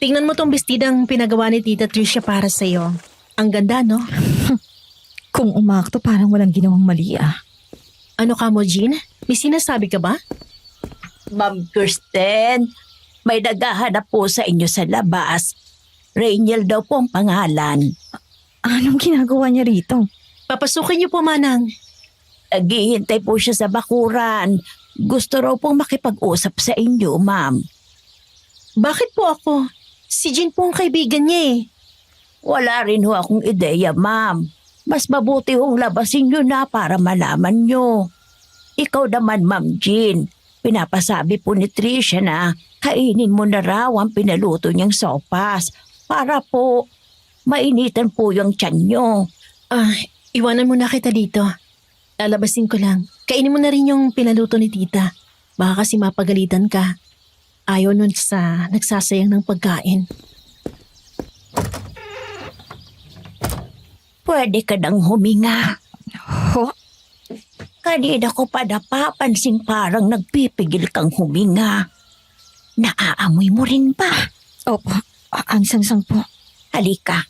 Tingnan mo tong bestidang pinagawa ni Tita Tricia para sa'yo. Ang ganda, no? Kung umakto parang walang ginawang mali ah. Ano ka mo, Jean? May sinasabi ka ba? Ma'am Kirsten, may naghahanap po sa inyo sa labas. Rainiel daw po ang pangalan. Anong ginagawa niya rito? Papasukin niyo po, Manang. Naghihintay po siya sa bakuran. Gusto raw pong makipag-usap sa inyo, ma'am. Bakit po ako? Si Jean po ang kaibigan niya eh. Wala rin ho akong ideya, ma'am. Mas mabuti hong labasin nyo na para malaman nyo. Ikaw naman, Ma'am Jean. Pinapasabi po ni Tricia na kainin mo na raw ang pinaluto niyang sopas para po mainitan po yung tiyan nyo. Iwanan mo na kita dito. Lalabasin ko lang. Kainin mo na rin yung pinaluto ni Tita. Baka kasi mapagalitan ka. Ayaw nun sa nagsasayang ng pagkain. Pwede ka nang huminga. Ho? Kanina ko pa napapansin parang nagpipigil kang huminga. Naaamoy mo rin ba? Opo, ang sangsang po. Halika.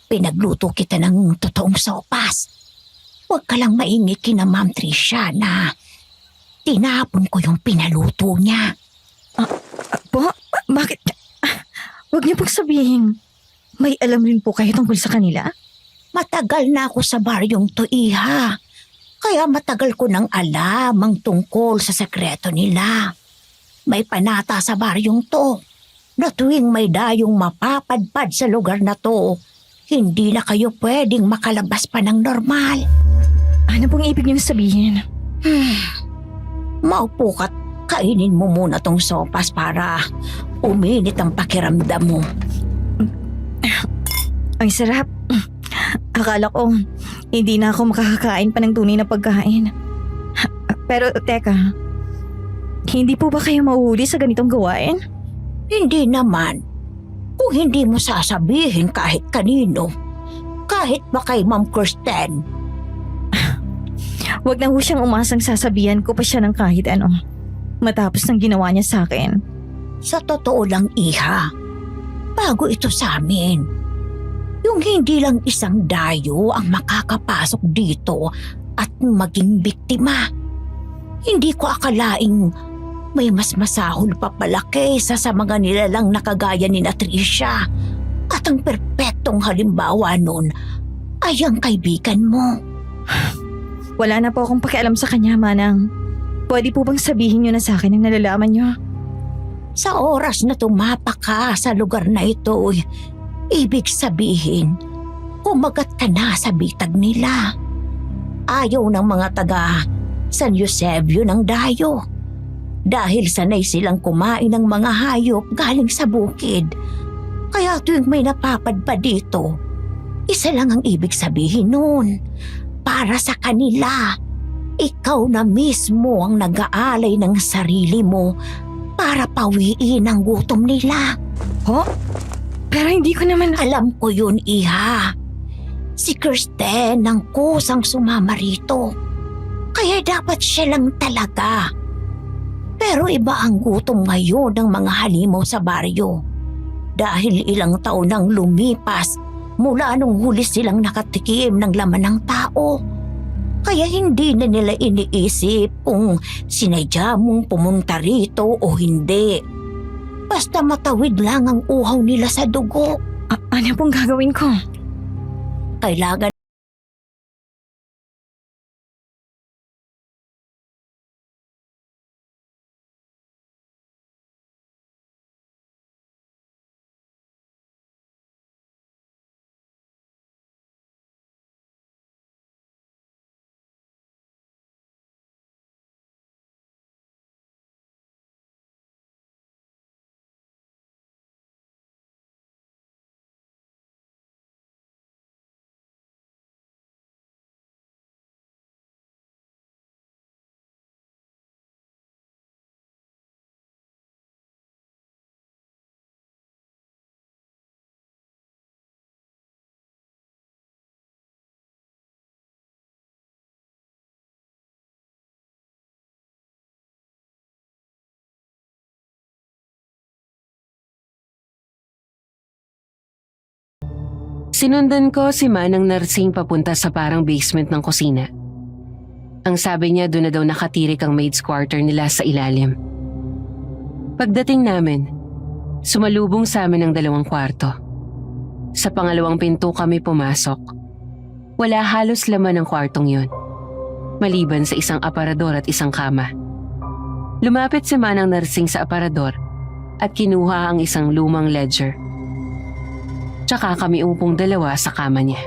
Pinagluto kita ng totoong sopas. Huwag ka lang maingi kina Ma'am Tricia na tinapon ko yung pinaluto niya. Po? Bakit? Huwag niyo pong sabihin. May alam rin po kayo tungkol sa kanila? Matagal na ako sa baryong to, iha. Kaya matagal ko nang alam ang tungkol sa sekreto nila. May panata sa baryong to na tuwing may dayong mapapadpad sa lugar na to, hindi na kayo pwedeng makalabas pa ng normal. Ano pong ibig niyo sabihin? Maupo ka't kainin mo muna tong sopas para uminit ang pakiramdam mo. Ang sarap. Akala ko, hindi na ako makakakain pa ng tunay na pagkain. Pero teka, hindi po ba kayo mauhuli sa ganitong gawain? Hindi naman. Kung hindi mo sasabihin kahit kanino, kahit ba kay Ma'am Kirsten. Huwag na ho siyang umasang sasabihan ko pa siya ng kahit ano. Matapos ng ginawa niya sa akin. Sa totoo lang, iha, bago ito sa amin. Yung hindi lang isang dayo ang makakapasok dito at maging biktima. Hindi ko akalaing may mas masahol pa pala kaysa sa mga nilalang na kagaya ni Tricia. At ang perpektong halimbawa nun ay ang kaibigan mo. Wala na po akong pakialam sa kanya, Manang. Pwede po bang sabihin niyo na sa akin ang nalalaman niyo? Sa oras na tumapak ka sa lugar na ito, ibig sabihin, kumagat ka na sa bitag nila. Ayaw ng mga taga San Eusebio ng dayo. Dahil sanay silang kumain ng mga hayop galing sa bukid. Kaya tuwing may napapadpa dito, isa lang ang ibig sabihin nun. Para sa kanila, ikaw na mismo ang nag-aalay ng sarili mo para pawiin ang gutom nila. Ho? Pero hindi ko naman... Alam ko yun, Iha. Si Kirsten ang kusang sumama rito. Kaya dapat siya lang talaga. Pero iba ang gutom ngayon ng mga halimaw sa baryo. Dahil ilang taon nang lumipas mula nung huli silang nakatikim ng laman ng tao. Kaya hindi na nila iniisip kung sinadya mong pumunta rito o hindi. Basta matawid lang ang uhaw nila sa dugo. Ano pong gagawin ko? Kailangan Sinundan ko si Manang Narsing papunta sa parang basement ng kusina. Ang sabi niya doon na daw nakatirik ang maid's quarter nila sa ilalim. Pagdating namin, sumalubong sa amin ang 2 kwarto. Sa pangalawang pinto kami pumasok. Wala halos laman ang kwartong yun, maliban sa isang aparador at isang kama. Lumapit si Manang Narsing sa aparador at kinuha ang isang lumang ledger. Tsaka kami upong 2 sa kama niya.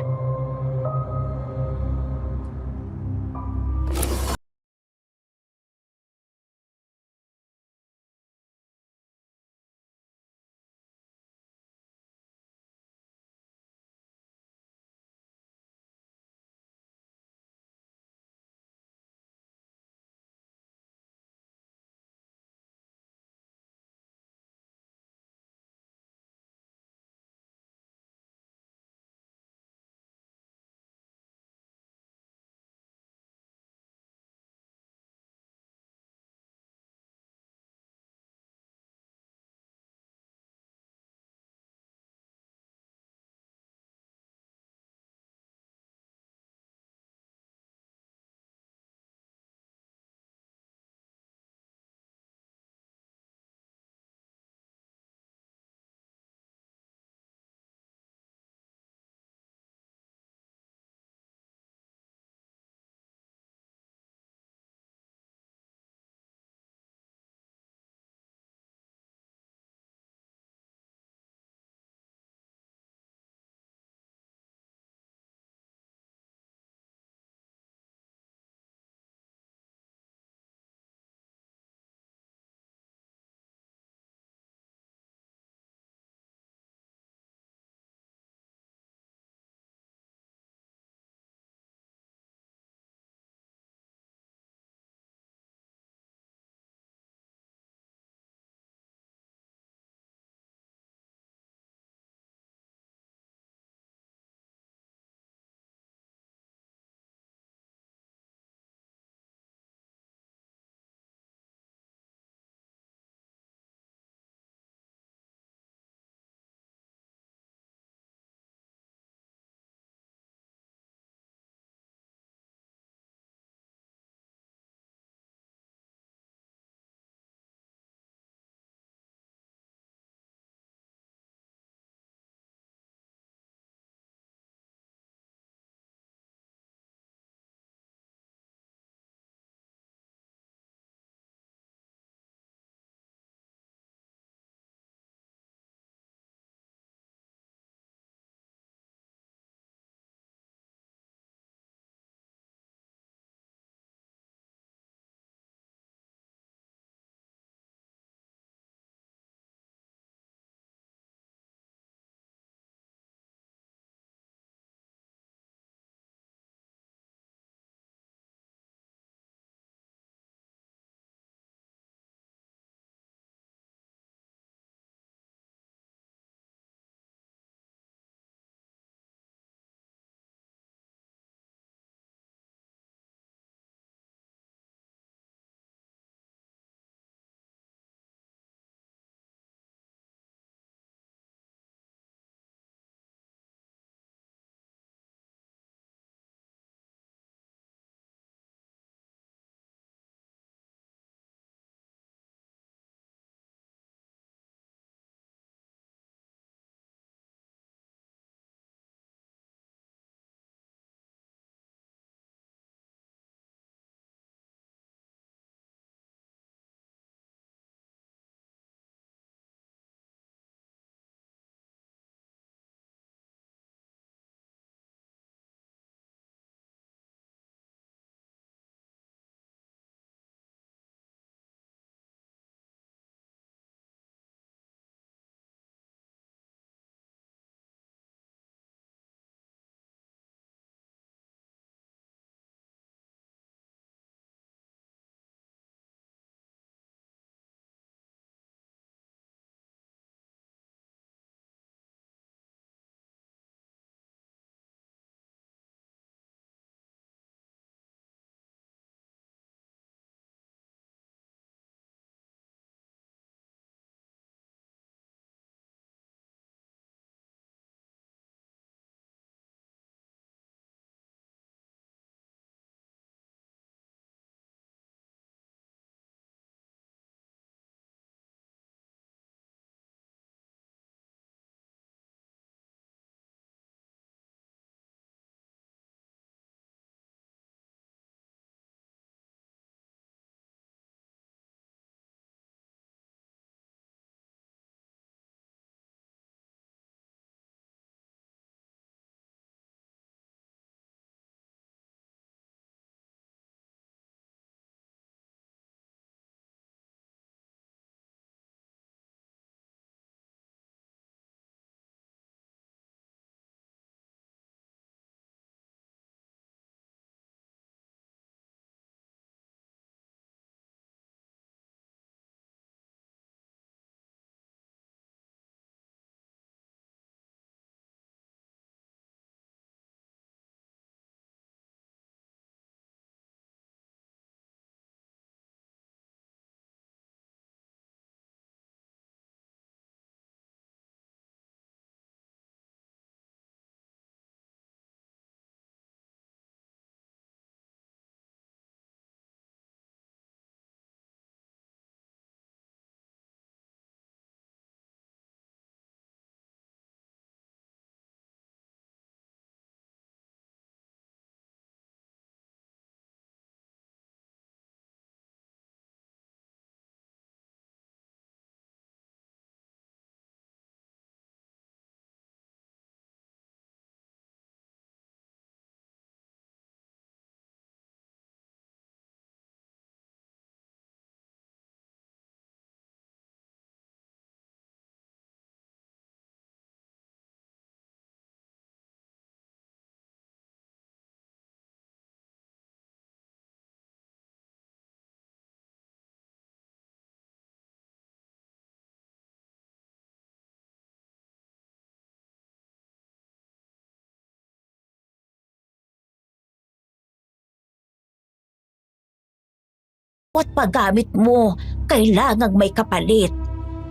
At paggamit mo, kailangang may kapalit.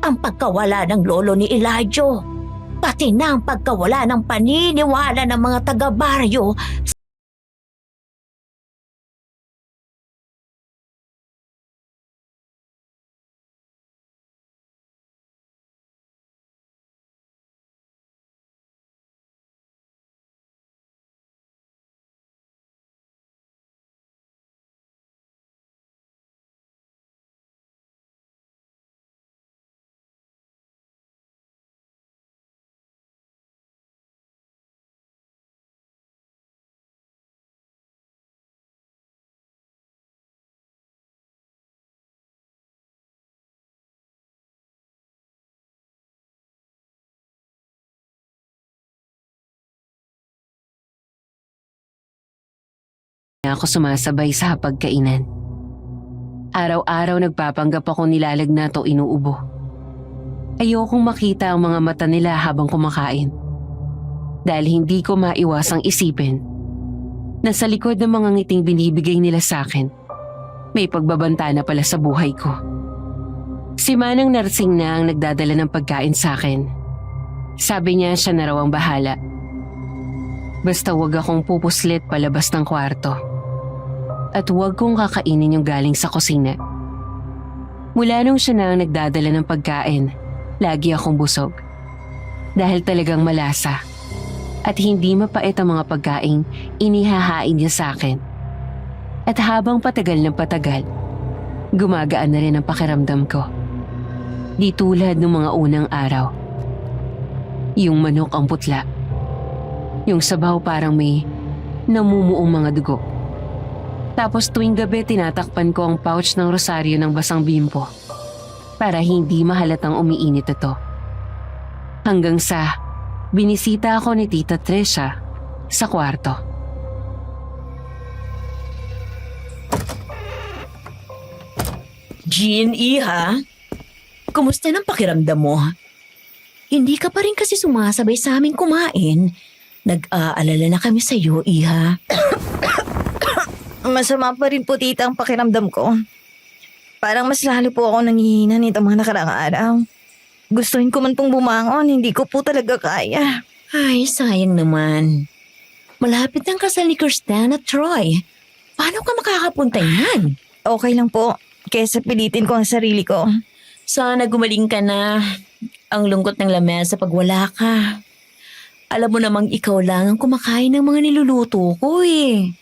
Ang pagkawala ng lolo ni Elijah, pati na ang pagkawala ng paniniwala ng mga taga-baryo. Ako sumasabay sa hapagkainan. Araw-araw nagpapanggap ako nilalagnat o inuubo. Ayokong makita ang mga mata nila habang kumakain. Dahil hindi ko maiwasang isipin na sa likod ng mga ngiting binibigay nila sa akin, may pagbabanta na pala sa buhay ko. Si Manang nursing na ang nagdadala ng pagkain sa akin. Sabi niya siya na raw ang bahala. Basta wag akong pupuslit palabas ng kwarto. At huwag kong kakainin yung galing sa kusina. Mula nung siya na ang nagdadala ng pagkain, lagi akong busog. Dahil talagang malasa. At hindi mapait ang mga pagkaing inihahain niya sa akin. At habang patagal ng patagal, gumagaan na rin ang pakiramdam ko. Di tulad ng mga unang araw. Yung manok ang putla. Yung sabaw parang may namumuong mga dugo. Tapos tuwing gabi tinatakpan ko ang pouch ng rosaryo ng basang bimpo para hindi mahalatang umiinit ito. Hanggang sa binisita ako ni Tita Trisha sa kwarto. Jean, iha? Kumusta ng pakiramdam mo? Hindi ka pa rin kasi sumasabay sa aming kumain. Nag-aalala na kami sa iyo, iha. Masama pa rin po tita ang pakiramdam ko. Parang mas lalo po ako nanghihina nitong mga nakaraang araw. Gustuhin ko man pong bumangon, hindi ko po talaga kaya. Ay, sayang naman. Malapit ang kasal ni Kirsten at Troy. Paano ka makakapunta yan? Okay lang po, kesa pilitin ko ang sarili ko. Sana gumaling ka na. Ang lungkot ng lamesa pag wala ka. Alam mo namang ikaw lang ang kumakain ng mga niluluto ko eh.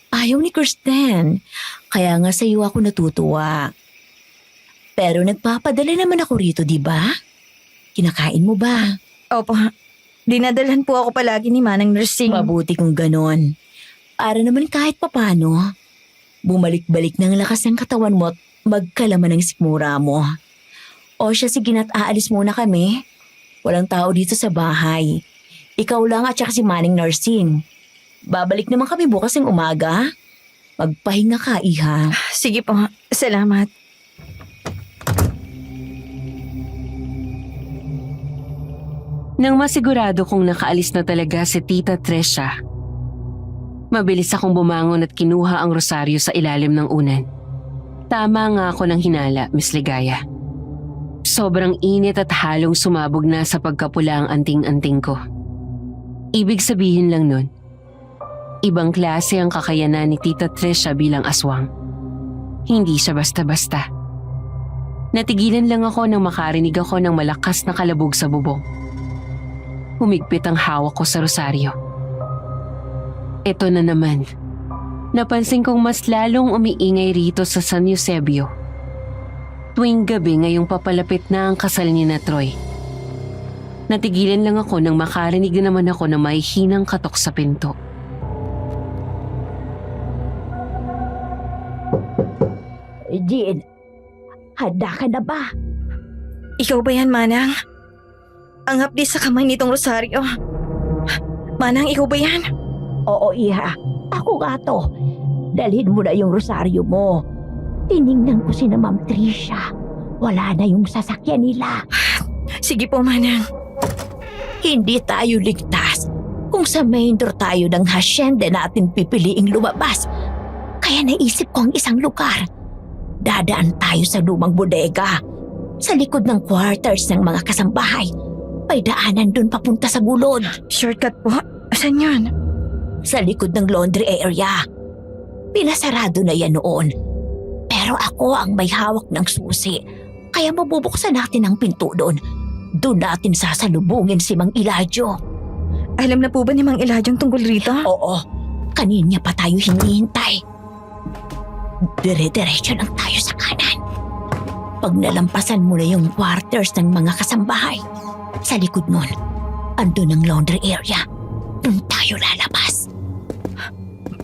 Ayaw ni Kirsten. Kaya nga sa iyo ako natutuwa. Pero nagpapadala naman ako rito, di ba? Kinakain mo ba? Opo, dinadalhan po ako palagi ni Manang nursing. Mabuti kung ganon. Para naman kahit papano, bumalik-balik ng lakas ng katawan mo at magkalaman ng sikmura mo. O siya, sige na't aalis muna kami. Walang tao dito sa bahay. Ikaw lang at saka si Manning nursing. Babalik naman kami bukas ng umaga. Magpahinga ka, iha. Sige po, salamat. Nang masigurado kong nakaalis na talaga si Tita Trisha, mabilis akong bumangon at kinuha ang rosaryo sa ilalim ng unan. Tama nga ako ng hinala, Miss Ligaya. Sobrang init at halong sumabog na sa pagkapula ang anting-anting ko. Ibig sabihin lang nun, ibang klase ang kakayanan ni Tita Trisha bilang aswang. Hindi siya basta-basta. Natigilan lang ako nang makarinig ako ng malakas na kalabog sa bubong. Humigpit ang hawak ko sa rosaryo. Ito na naman. Napansin kong mas lalong umiingay rito sa San Eusebio. Tuwing gabi ngayong papalapit na ang kasal ni na Troy. Natigilan lang ako nang makarinig naman ako ng mahihinang katok sa pinto. Jean, handa ka na ba? Ikaw ba yan, Manang? Ang hapdi sa kamay nitong rosaryo. Manang, ikaw ba yan? Oo, iha. Ako nga to. Dalhin mo na yung rosaryo mo. Tiningnan ko si na Ma'am Tricia. Wala na yung sasakyan nila. Sige po, Manang. Hindi tayo ligtas kung sa main door tayo ng hacienda natin pipiliing lumabas. Kaya naisip ko ang isang lugar. Dadaan tayo sa lumang bodega. Sa likod ng quarters ng mga kasambahay. May daanan doon papunta sa gulod. Shortcut po? Asan yun? Sa likod ng laundry area. Pinasarado na yan noon. Pero ako ang may hawak ng susi. Kaya mabubuksan natin ang pinto doon. Doon natin sasalubungin si Mang Eladio. Alam na po ba ni Mang Eladio tungkol rito? Oo, kanina pa tayo hinihintay. Dire-diretso lang tayo sa kanan. Pag nalampasan mo na yung quarters ng mga kasambahay, sa likod nun, andun ang laundry area. Doon tayo lalabas.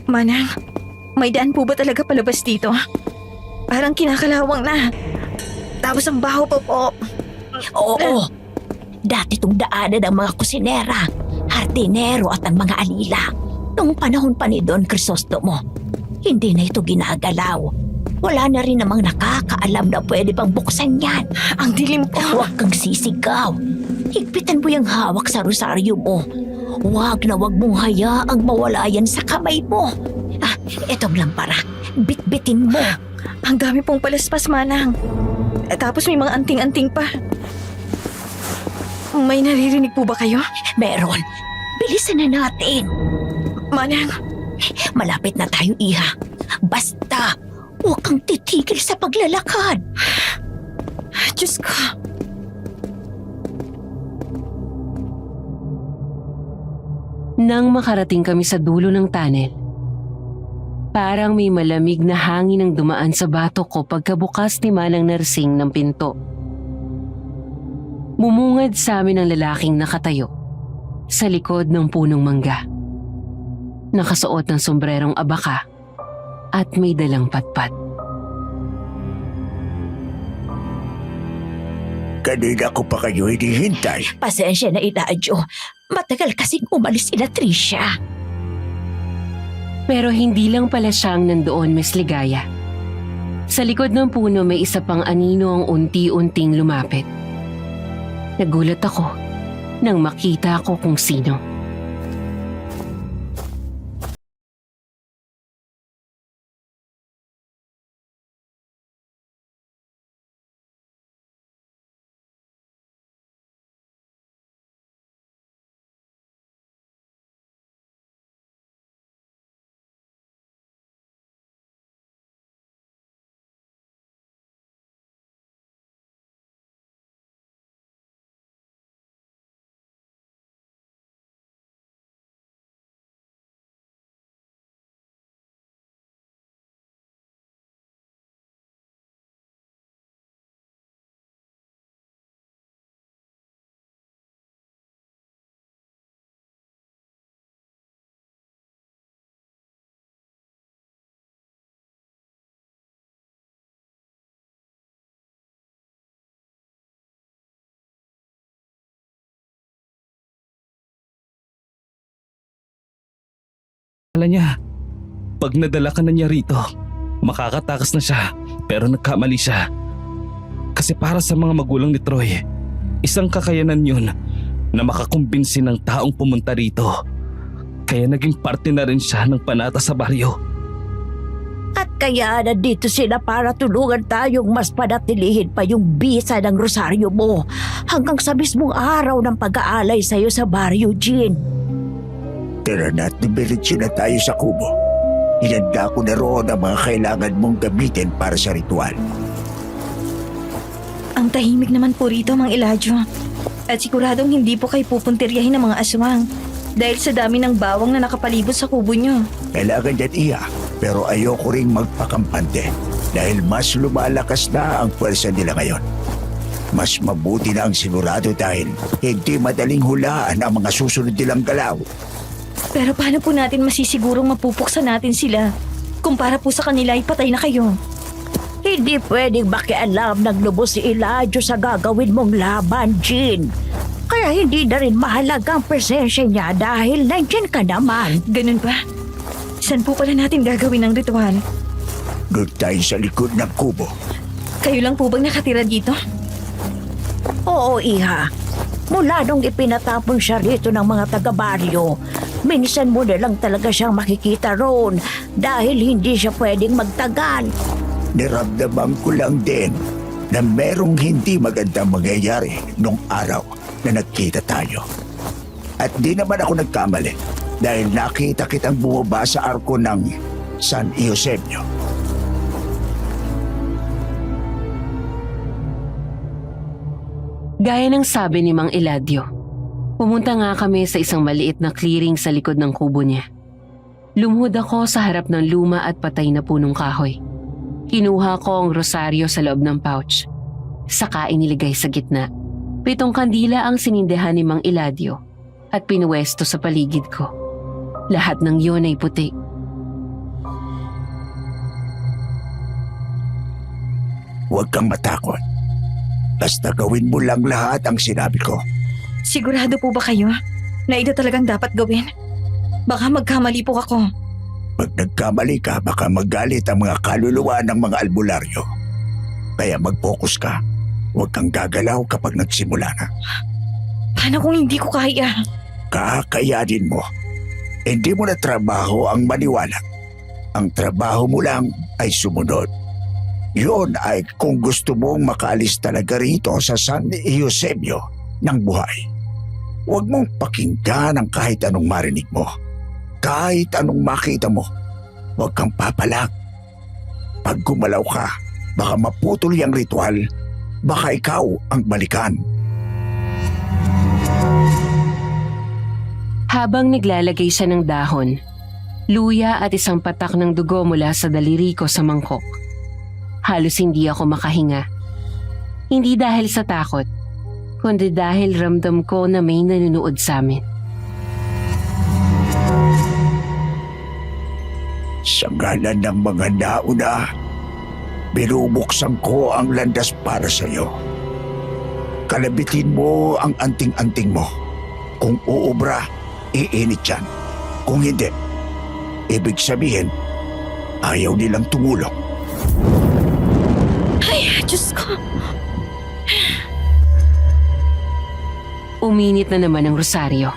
Manang, may daan po ba talaga palabas dito? Parang kinakalawang na. Tapos ang baho pa po. Oo, dati itong daanan ng mga kusinera, hardinero at ang mga alila. Noong panahon pa ni Don Crisostomo, hindi na ito ginagalaw. Wala na rin namang nakakaalam na pwede pang buksan yan. Ang dilim po. Huwag kang sisigaw. Higpitan mo yung hawak sa rosaryo mo. Huwag na huwag mong hayaang mawala yan sa kamay mo. Etong lampara. Bitbitin mo. Ang dami pong palaspas, Manang. Tapos may mga anting-anting pa. May naririnig po ba kayo? Meron. Bilisan na natin. Manang, Malapit na tayo, Iha. Basta, huwag kang titigil sa paglalakad. Diyos ko. Nang makarating kami sa dulo ng tunnel, parang may malamig na hangin ang dumaan sa batok ko pagkabukas ni Manang Narsing ng pinto. Bumungad sa amin ang lalaking nakatayo sa likod ng punong mangga. Nakasuot ng sombrerong abaka at may dalang patpat. Kanina ko pa kayo hinihintay. Pasensya na, Eladio. Matagal kasing umalis sila Tricia. Pero hindi lang pala siyang nandoon, Miss Ligaya. Sa likod ng puno may isa pang anino ang unti-unting lumapit. Nagulat ako nang makita ko kung sino. Alam niya, pag nadala ka na niya rito, makakatakas na siya pero nagkamali siya. Kasi para sa mga magulang ni Troy, isang kakayanan yun na makakumbinsi ng taong pumunta rito. Kaya naging parte na rin siya ng panata sa baryo. At kaya nandito sila para tulungan tayong mas panatilihin pa yung bisa ng rosaryo mo hanggang sa mismong araw ng pag-aalay sa'yo sa baryo, Jean. Tara na at dumiretso na tayo sa kubo. Hinanda ko na roon ang mga kailangan mong gamitin para sa ritual. Ang tahimik naman po rito, Mang Eladio. At siguradong hindi po kayo pupuntiryahin ng mga aswang dahil sa dami ng bawang na nakapalibot sa kubo nyo. Kailangan yan, Iya. Pero ayoko ring magpakampante dahil mas lumalakas na ang pwersa nila ngayon. Mas mabuti na ang sigurado dahil hindi madaling hulaan ang mga susunod nilang galaw. Pero paano po natin masisigurong mapupuksan natin sila kung para po sa kanila ay patay na kayo? Hindi pwedeng makialam ng lubos si Eladio sa gagawin mong laban, Jean. Kaya hindi na rin mahalaga ang presensya niya dahil nandyan ka naman. Ganun ba? Saan po pala natin gagawin ang ritual? Doon tayo sa likod ng kubo. Kayo lang po bang nakatira dito? Oo, Iha. Mula nung ipinatapon siya rito ng mga taga-baryo, minsan mo na lang talaga siyang makikita roon dahil hindi siya pwedeng magtagal. Niramdaman ko lang din na merong hindi magandang mangyayari nung araw na nagkita tayo. At di naman ako nagkamali dahil nakita kitang bumaba sa arko ng San Eusebio. Gaya ng sabi ni Mang Eladio, pumunta nga kami sa isang maliit na clearing sa likod ng kubo niya. Lumuhod ako sa harap ng luma at patay na punong kahoy. Kinuha ko ang rosaryo sa loob ng pouch. Saka iniligay sa gitna. 7 kandila ang sinindihan ni Mang Eladio at pinuwesto sa paligid ko. Lahat ng iyon ay puti. Huwag kang matakot. Basta gawin mo lang lahat ang sinabi ko. Sigurado po ba kayo na ito talagang dapat gawin? Baka magkamali po ako. Pag nagkamali ka, baka magalit ang mga kaluluwa ng mga albularyo. Kaya mag-focus ka. Huwag kang gagalaw kapag nagsimula na. Paano kung hindi ko kaya? Kakayanin mo. Hindi mo na trabaho ang maniwala. Ang trabaho mo lang ay sumunod. Yun ay kung gusto mong makaalis talaga rito sa San Eusebio ng buhay. Huwag mong pakinggan ang kahit anong marinig mo. Kahit anong makita mo, huwag kang papalag. Pag gumalaw ka, baka maputol yung ritual, baka ikaw ang balikan. Habang naglalagay siya ng dahon, luya at isang patak ng dugo mula sa daliri ko sa mangkok. Halos hindi ako makahinga. Hindi dahil sa takot, kundi dahil ramdam ko na may nanonood sa amin. Sa ngalan ng mga nauna, binubuksan ko ang landas para sa iyo. Kalabitin mo ang anting-anting mo. Kung uubra, iinit yan. Kung hindi, ibig sabihin, ayaw nilang tumulong. Ay, Diyos ko. Uminit na naman ang rosaryo.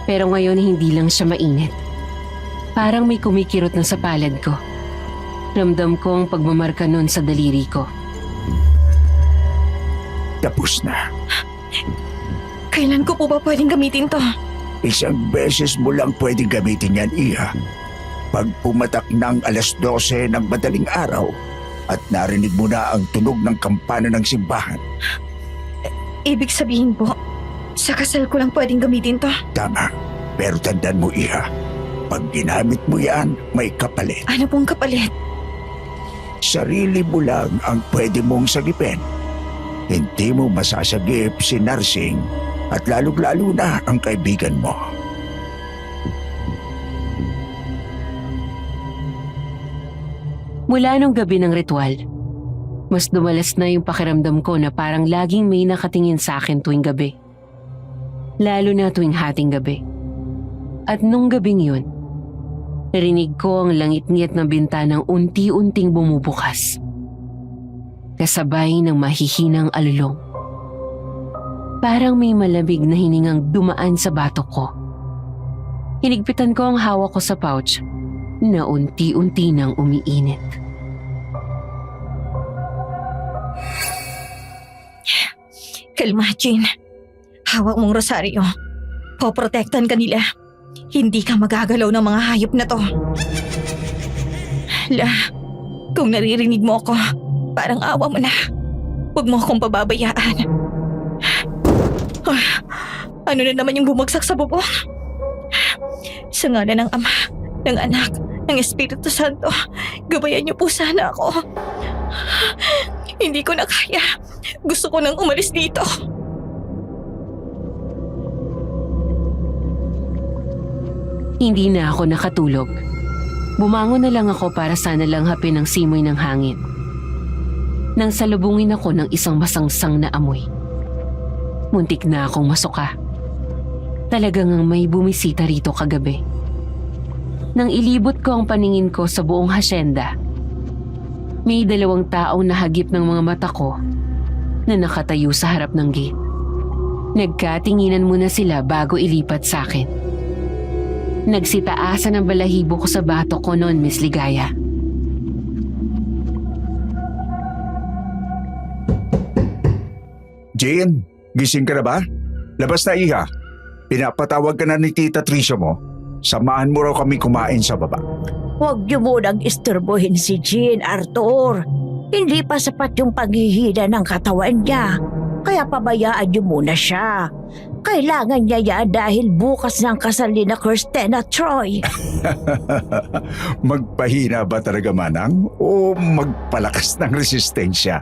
Pero ngayon hindi lang siya mainit. Parang may kumikirot na sa palad ko. Ramdam ko ang pagmamarka nun sa daliri ko. Tapos na. Kailan ko po ba pwedeng gamitin to? Isang beses mo lang pwedeng gamitin yan, Iha. Pag pumatak ng 12:00 ng madaling araw at narinig mo na ang tunog ng kampana ng simbahan. Ibig sabihin po, sa kasal ko lang pwedeng gamitin to. Tama. Pero tandaan mo, Iha. Pag ginamit mo yan, may kapalit. Ano pong kapalit? Sarili mo lang ang pwede mong sagipin. Hindi mo masasagip si Narsing at lalong-lalo na ang kaibigan mo. Mula nung gabi ng ritual, mas dumalas na yung pakiramdam ko na parang laging may nakatingin sa akin tuwing gabi. Lalo na tuwing hating gabi. At nung gabing yun, narinig ko ang langit-ngit na bintanang unti-unting bumubukas. Kasabay ng mahihinang alulong. Parang may malamig na hiningang dumaan sa batok ko. Hinigpitan ko ang hawak ko sa pouch na unti-unti nang umiinit. Kalma, Jean. Hawak mong rosaryo. Poprotektan ka nila. Hindi ka magagalaw ng mga hayop na to. La, kung naririnig mo ako, parang awa mo na. Huwag mo akong pababayaan. Ano na naman yung bumagsak sa bubong? Sa ngalan ng Ama, ng Anak, ng Espiritu Santo, gabayan niyo po sana ako. Hindi ko na kaya. Gusto ko nang umalis dito. Hindi na ako nakatulog. Bumangon na lang ako para sana lang hapin ang simoy ng hangin. Nang salubungin ako ng isang masangsang na amoy. Muntik na akong masuka. Talagang may bumisita rito kagabi. Nang ilibot ko ang paningin ko sa buong hasyenda, may 2 taong nahagip ng mga mata ko na nakatayo sa harap ng gate. Nagkatinginan muna sila bago ilipat sa akin. Nagsitaasan ang balahibo ko sa batok ko noon, Miss Ligaya. Jean, gising ka na ba? Labas na iha. Pinapatawag ka na ni Tita Tricia mo. Samahan mo raw kami kumain sa baba. Huwag niyo munang isturbuhin si Jean, Arthur. Hindi pa sapat yung paghihina ng katawan niya. Kaya pabayaan niyo muna siya. Kailangan niya yan dahil bukas ng kasal ni na Kirsten at Troy. Magpahina ba talaga, Manang? O magpalakas ng resistensya?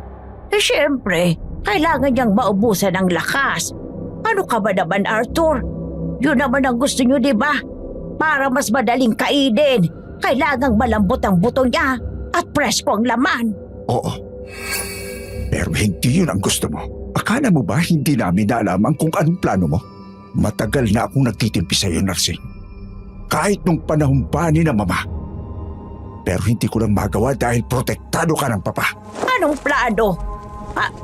Siyempre, kailangan niyang maubusan ng lakas. Ano ka ba naman, Arthur? Yun naman ang gusto niyo, di ba? Para mas madaling kainin, kailangang malambot ang buto niya at presko ang laman. Oo. Pero hindi yun ang gusto mo. Akala mo ba hindi namin naalaman kung anong plano mo? Matagal na akong nagtitimpi sa iyo, Narsing. Kahit nung panahon pa ni na Mama. Pero hindi ko lang magawa dahil protektado ka ng Papa. Anong plano?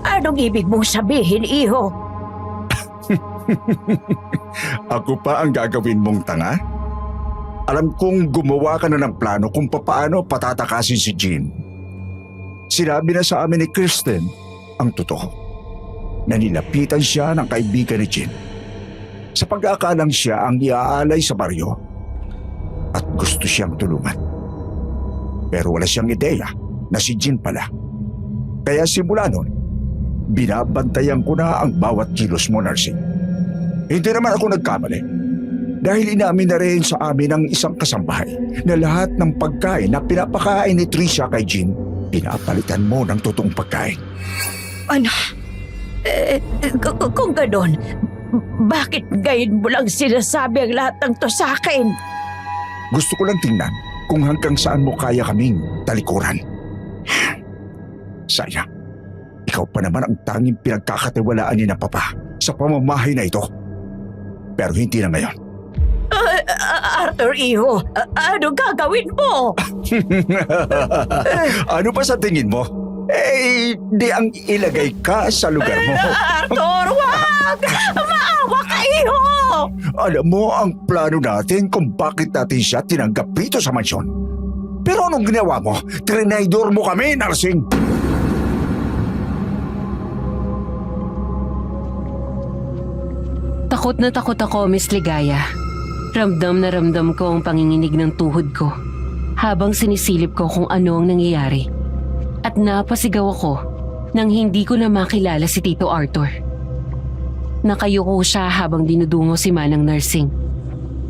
Anong ibig mong sabihin, iho? Ako pa ang gagawin mong tanga? Alam kong gumawa ka na ng plano kung papaano patatakasin si Jean. Sinabi na sa amin ni Kristen ang totoo. Na nilapitan siya ng kaibigan ni Jean. Sa pag-aakalang siya ang iaalay sa baryo at gusto siyang tulungan. Pero wala siyang ideya na si Jean pala. Kaya simula nun, binabantayan ko na ang bawat kilos mo, Narsing. Hindi naman ako nagkamali. Dahil inamin na rin sa amin ng isang kasambahay na lahat ng pagkain na pinapakain ni Tricia kay Jean, pinapalitan mo ng totoong pagkain. Ano? Kung ganon, bakit ngayon mo lang sinasabi ang lahat ng to sa akin? Gusto ko lang tingnan kung hanggang saan mo kaya kaming talikuran. Sayang, ikaw pa naman ang tanging pinagkakatiwalaan ni na Papa sa pamamahay na ito. Pero hindi na ngayon. Arthur, iho, ano gagawin mo? Ano pa sa tingin mo? Eh, di ang ilagay ka sa lugar mo. Arthur, wag! Maawa ka, iho! Alam mo ang plano natin kung bakit natin siya tinanggap dito sa mansyon. Pero anong ginawa mo? Trinaydor mo kami, Narsing! Takot na takot ako, Miss Ligaya. Ramdam na ramdam ko ang panginginig ng tuhod ko habang sinisilip ko kung ano ang nangyayari. At napasigaw ako nang hindi ko na makilala si Tito Arthur. Nakayuko siya habang dinudungo si Manang Nursing.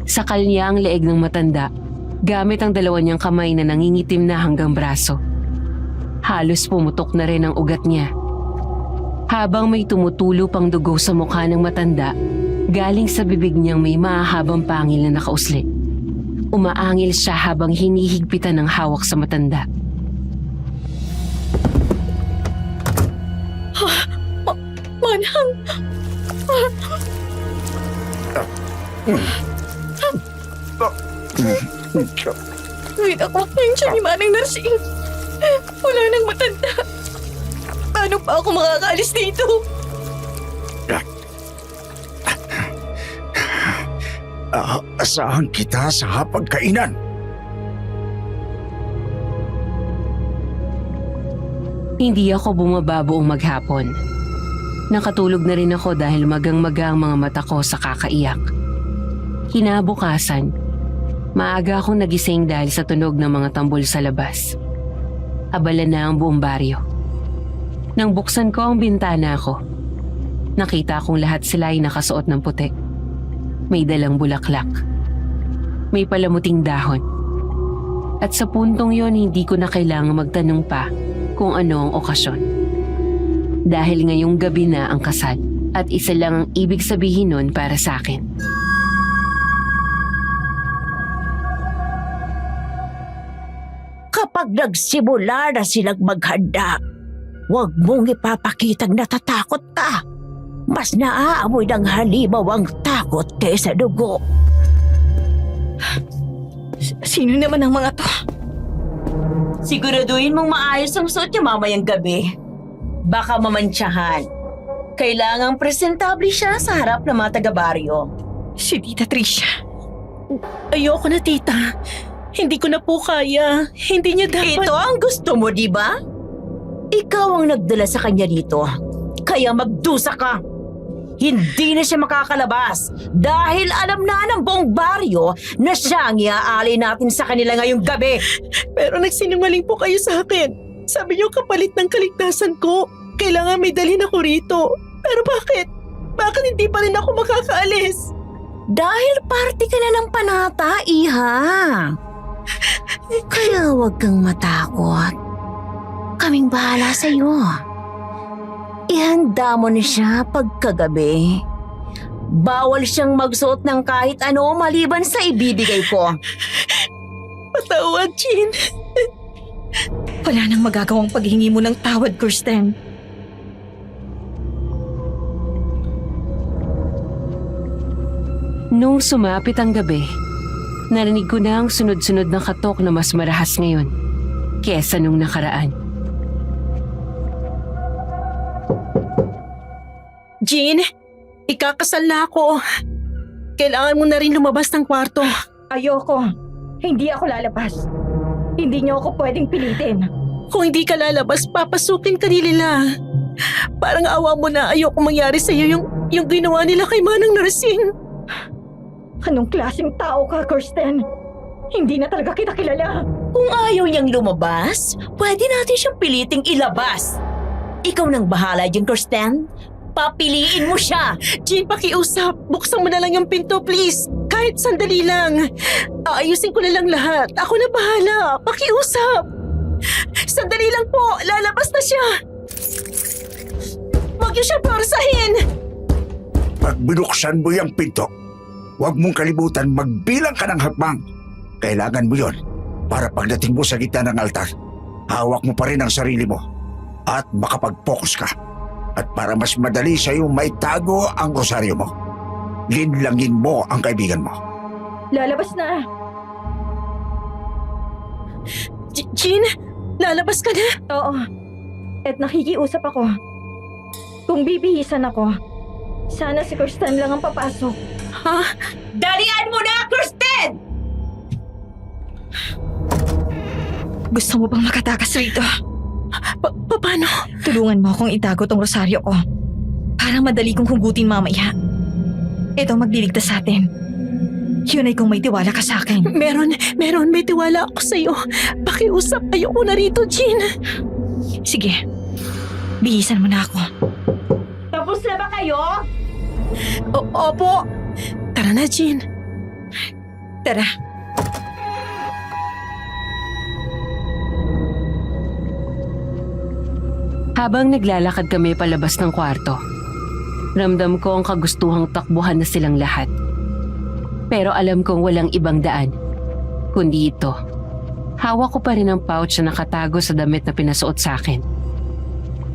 Sakal niya ang leeg ng matanda gamit ang dalawa niyang kamay na nangingitim na hanggang braso. Halos pumutok na rin ang ugat niya. Habang may tumutulo pang dugo sa mukha ng matanda, galing sa bibig niyang may mahahabang pangil na nakausli. Umaangil siya habang hinihigpitan ng hawak sa matanda. Manang! Winakwak na yung siya ni Manang Nursing. Wala nang matanda. Paano pa ako makakaalis dito? Asahan kita sa hapagkainan. Hindi ako bumaba buong maghapon. Nakatulog na rin ako dahil magang-maga ang mga mata ko sa kakaiyak. Kinabukasan, maaga akong nagising dahil sa tunog ng mga tambol sa labas. Abala na ang buong baryo. Nang buksan ko ang bintana ko, nakita kong lahat sila ay nakasuot ng puti. May dalang bulaklak. May palamuting dahon. At sa puntong yon, hindi ko na kailangang magtanong pa kung ano ang okasyon. Dahil ngayong gabi na ang kasal at isa lang ang ibig sabihin nun para sa akin. Kapag nagsimula na silang maghanda, huwag mong ipapakitang natatakot ka. Mas naaamoy ng halimaw ang takot kaysa dugo. Sino naman ang mga to? Siguraduhin mong maayos ang suot niya mamayang gabi. Baka mamantsahan. Kailangang presentable siya sa harap ng mga taga-baryo. Si Tita Tricia. Ayoko na, tita. Hindi ko na po kaya. Hindi niya dapat... Ito ang gusto mo, di ba? Ikaw ang nagdala sa kanya dito. Kaya magdusa ka! Hindi na siya makakalabas dahil alam na ng buong baryo na siya ang iaali natin sa kanila ngayong gabi. Pero nagsinungaling po kayo sa akin. Sabi niyo kapalit ng kaligtasan ko. Kailangan may dalhin ako rito. Pero bakit? Bakit hindi pa rin ako makakaalis? Dahil party ka na ng panata, Iha. Kaya huwag kang matakot. Kaming bahala sa iyo. Ihanda mo na siya pagkagabi. Bawal siyang magsuot ng kahit ano maliban sa ibibigay ko. Patawad, Jean. Wala nang magagawang paghingi mo ng tawad, Kirsten. Nung sumapit ang gabi, narinig ko na ang sunod-sunod na katok na mas marahas ngayon kesa nung nakaraan. Jean, ikakasal na ako. Kailangan mo na rin lumabas ng kwarto. Ayoko. Hindi ako lalabas. Hindi niyo ako pwedeng pilitin. Kung hindi ka lalabas, papasukin ka nila. Parang awa mo na ayoko mangyari sa'yo yung ginawa nila kay Manang Narsing. Anong klaseng tao ka, Kirsten? Hindi na talaga kita kilala. Kung ayaw niyang lumabas, pwede natin siyang piliting ilabas. Ikaw nang bahala dyan, Kirsten. Papiliin mo siya. Jean, pakiusap. Buksan mo na lang yung pinto, please. Kahit sandali lang. Aayusin ko na lang lahat. Ako na bahala. Pakiusap. Sandali lang po. Lalabas na siya. Huwag niyo siya parasahin. Pag binuksan mo yung pinto, huwag mong kalimutan magbilang ka ng hakbang. Kailangan mo yon para pagdating mo sa gitna ng altar, hawak mo pa rin ang sarili mo at makapag-focus ka. At para mas madali sa'yo maitago ang rosaryo mo, linlangin mo ang kaibigan mo. Lalabas na. Jean, lalabas ka na. Oo. At nakikiusap ako. Kung bibihisan ako, sana si Kirsten lang ang papasok. Ha? Dalian mo na, Kirsten! Gusto mo bang makatakas rito? Paano? Tulungan mo akong itago tong rosaryo ko. Para madali kong hugutin mamaya. Ito ang magliligtas sa atin. Yun ay kung may tiwala ka sa akin. Meron. May tiwala ako sa'yo. Pakiusap. Ayoko na rito, Jean. Sige. Bihisan mo na ako. Tapos na ba kayo? Opo. Tara na, Jean. Tara. Habang naglalakad kami palabas ng kwarto, ramdam ko ang kagustuhang takbuhan na silang lahat. Pero alam kong walang ibang daan, kundi ito. Hawak ko pa rin ang pouch na nakatago sa damit na pinasuot sa akin.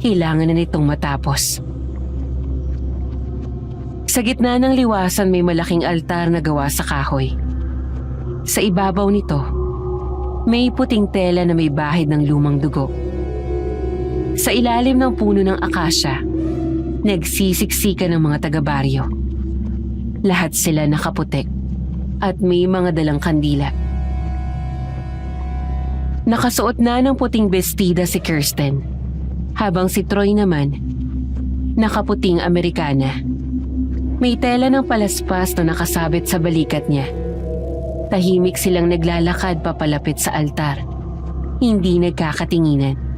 Kailangan na nitong matapos. Sa gitna ng liwasan may malaking altar na gawa sa kahoy. Sa ibabaw nito, may puting tela na may bahid ng lumang dugo. Sa ilalim ng puno ng akasya, nagsisiksikan ng mga taga-baryo. Lahat sila nakaputi at may mga dalang kandila. Nakasuot na ng puting bestida si Kirsten, habang si Troy naman, nakaputing Amerikana. May tela ng palaspas na nakasabit sa balikat niya. Tahimik silang naglalakad papalapit sa altar. Hindi nagkakatinginan.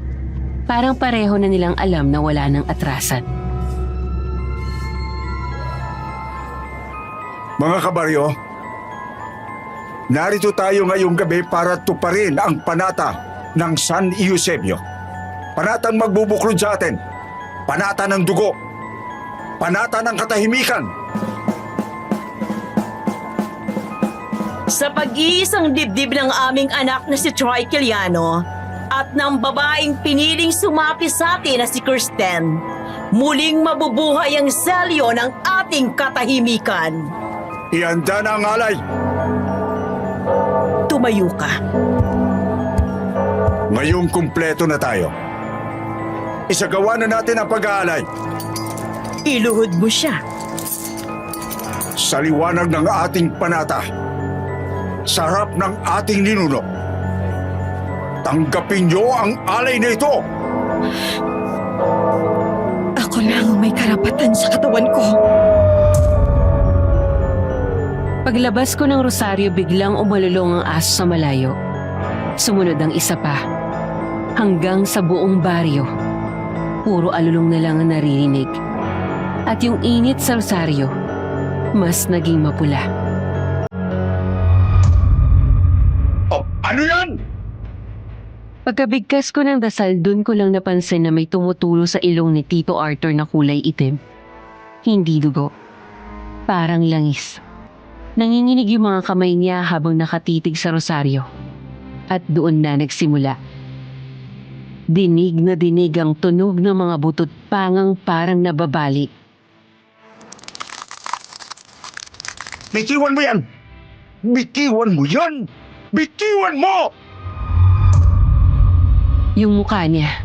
Parang pareho na nilang alam na wala nang atrasan. Mga kabaryo, narito tayo ngayong gabi para tuparin ang panata ng San Eusebio. Panatang magbubuklod sa atin. Panata ng dugo. Panata ng katahimikan. Sa pag-iisang dibdib ng aming anak na si Troy Quiliano at ng babaeng piniling sumapi sa atin na si Kirsten, muling mabubuhay ang selyo ng ating katahimikan. Ihanda na ang alay. Tumayo ka. Ngayong kumpleto na tayo. Isagawa na natin ang pag-aalay. Iluhod mo siya. Sa liwanag ng ating panata, sa harap ng ating ninuno, tanggapin niyo ang alay na ito. Ako Ako lang ang may karapatan sa katawan ko. Paglabas ko ng rosaryo, biglang umalulong ang aso sa malayo. Sumunod ang isa pa. Hanggang sa buong baryo. Puro alulong na lang ang naririnig. At yung init sa rosaryo, mas naging mapula. Oh, ano yan? Pagkabigkas ko ng dasal, dun ko lang napansin na may tumutulo sa ilong ni Tito Arthur na kulay itim. Hindi dugo. Parang langis. Nanginginig yung mga kamay niya habang nakatitig sa rosaryo. At doon na nagsimula. Dinig na dinig ang tunog ng mga butot pangang parang nababali. Bitiwan mo yan! Bitiwan mo yan! Bitiwan mo! Yung mukha niya.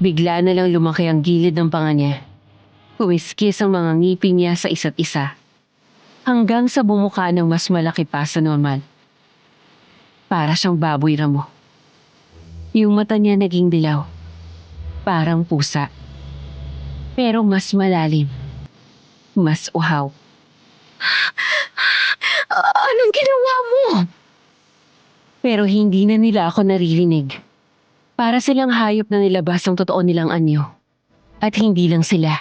Bigla na lang lumaki ang gilid ng panga niya. Kumiskis ang mga ngipin niya sa isa't isa. Hanggang sa bumuka ng mas malaki pa sa normal. Para siyang baboy ramo. Yung mata niya naging dilaw. Parang pusa. Pero mas malalim. Mas uhaw. Anong ginawa mo? Pero hindi na nila ako naririnig. Para silang hayop na nilabas ang totoo nilang anyo. At hindi lang sila.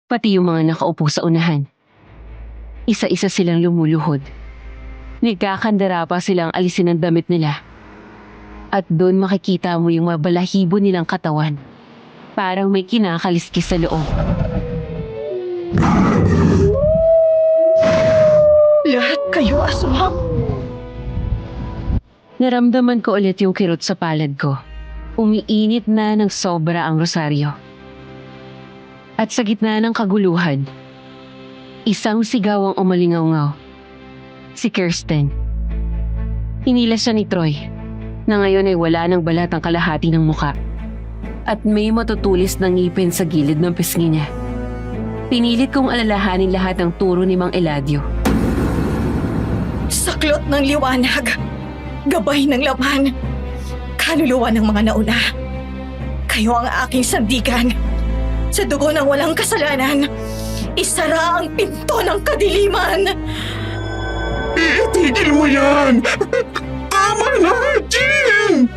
Pati yung mga nakaupo sa unahan. Isa-isa silang lumuluhod. Nagkakandara pa silang alisin ang damit nila. At doon makikita mo yung mabalahibo nilang katawan. Parang may kinakaliskis sa loob. Lahat kayo aswang. Naramdaman ko ulit yung kirot sa palad ko. Umiinit na ng sobra ang rosaryo. At sa gitna ng kaguluhan, isang sigaw ang umalingaw-ngaw. Si Kirsten. Hinila siya ni Troy, na ngayon ay wala ng balat ang kalahati ng muka. At may matutulis na ngipin sa gilid ng pisngi niya. Pinilit kong alalahanin lahat ng turo ni Mang Eladio. Saklot ng liwanag. Gabay ng laman. Kaluluwa ng mga nauna. Kayo ang aking sandigan. Sa dugo ng walang kasalanan, isara ang pinto ng kadiliman. Itigil mo yan! Tama na, Jean!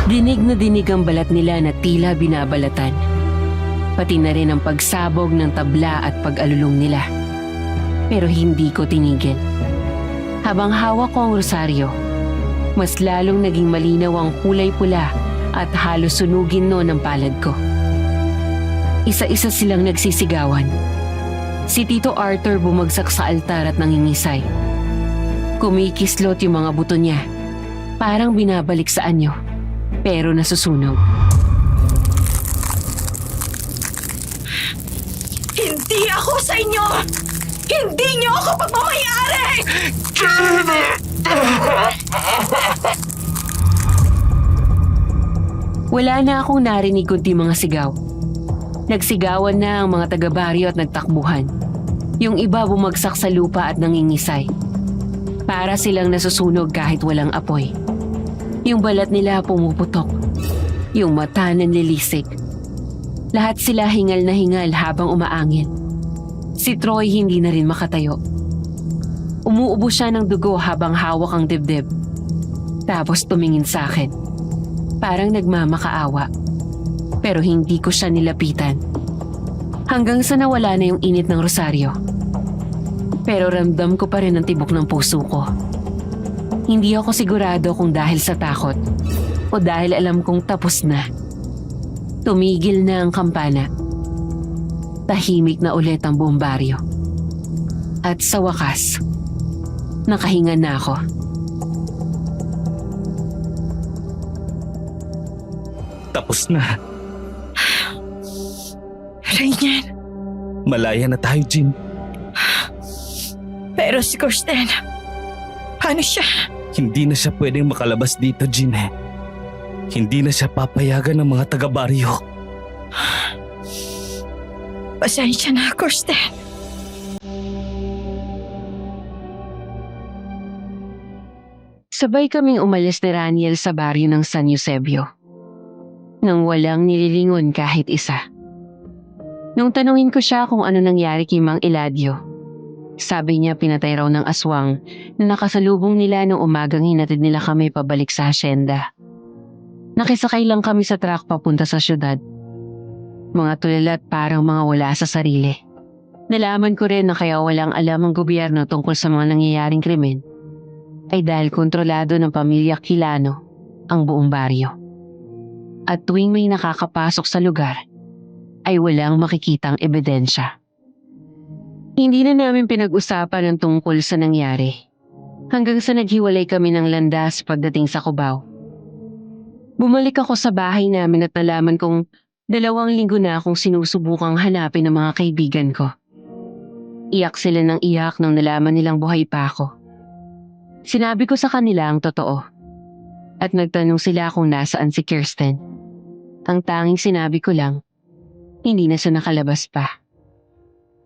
Dinig na dinig ang balat nila na tila binabalatan. Pati na rin ang pagsabog ng tabla at pag-alulong nila. Pero hindi ko tinigil. Habang hawak ko ang rosaryo, mas lalong naging malinaw ang kulay pula at halos sunugin no ng palad ko. Isa-isa silang nagsisigawan. Si Tito Arthur bumagsak sa altar at nangingisay. Kumikislot yung mga buto niya. Parang binabalik sa anyo, pero nasusunog. Hindi ako sa inyo! Hindi niyo ako pagmamayari! Wala na akong narinig kundi mga sigaw. Nagsigawan na ang mga taga-baryo at nagtakbuhan. Yung iba bumagsak sa lupa at nangingisay. Para silang nasusunog kahit walang apoy. Yung balat nila pumuputok. Yung mata nanlilisik. Lahat sila hingal na hingal habang umaangin. Si Troy hindi na rin makatayo. Umuubo siya ng dugo habang hawak ang dibdib. Tapos tumingin sa akin. Parang nagmamakaawa. Pero hindi ko siya nilapitan. Hanggang sa nawala na yung init ng rosaryo. Pero ramdam ko pa rin ang tibok ng puso ko. Hindi ako sigurado kung dahil sa takot o dahil alam kong tapos na. Tumigil na ang kampana. Tahimik na ulit ang buong baryo. At sa wakas, nakahinga na ako. Tapos na. Rainier, Malaya na tayo, Jean. pero si Kirsten, paano siya? Hindi na siya pwedeng makalabas dito, Jean. Hindi na siya papayagan ng mga taga-baryo. Pasensya na, Kirsten. Sabay kaming umalis ni Raniel sa baryo ng San Eusebio. Nang walang nililingon kahit isa. Nung tanungin ko siya kung ano nangyari kay Mang Eladio, sabi niya pinatay raw ng aswang na nakasalubong nila nung umagang hinatid nila kami pabalik sa hasyenda. Nakisakay lang kami sa truck papunta sa syudad. Mga tulalat parang mga wala sa sarili. Nalaman ko rin na kaya walang alam ang gobyerno tungkol sa mga nangyayaring krimen ay dahil kontrolado ng pamilya Quilano ang buong baryo. At tuwing may nakakapasok sa lugar, ay walang makikitang ebidensya. Hindi na namin pinag-usapan ang tungkol sa nangyari hanggang sa naghiwalay kami ng landas pagdating sa Cubao. Bumalik ako sa bahay namin at nalaman kong 2 linggo na akong sinusubukang hanapin ng mga kaibigan ko. Iyak sila ng iyak nang nalaman nilang buhay pa ako. Sinabi ko sa kanila ang totoo at nagtanong sila kung nasaan si Kirsten. Ang tanging sinabi ko lang, hindi na siya nakalabas pa.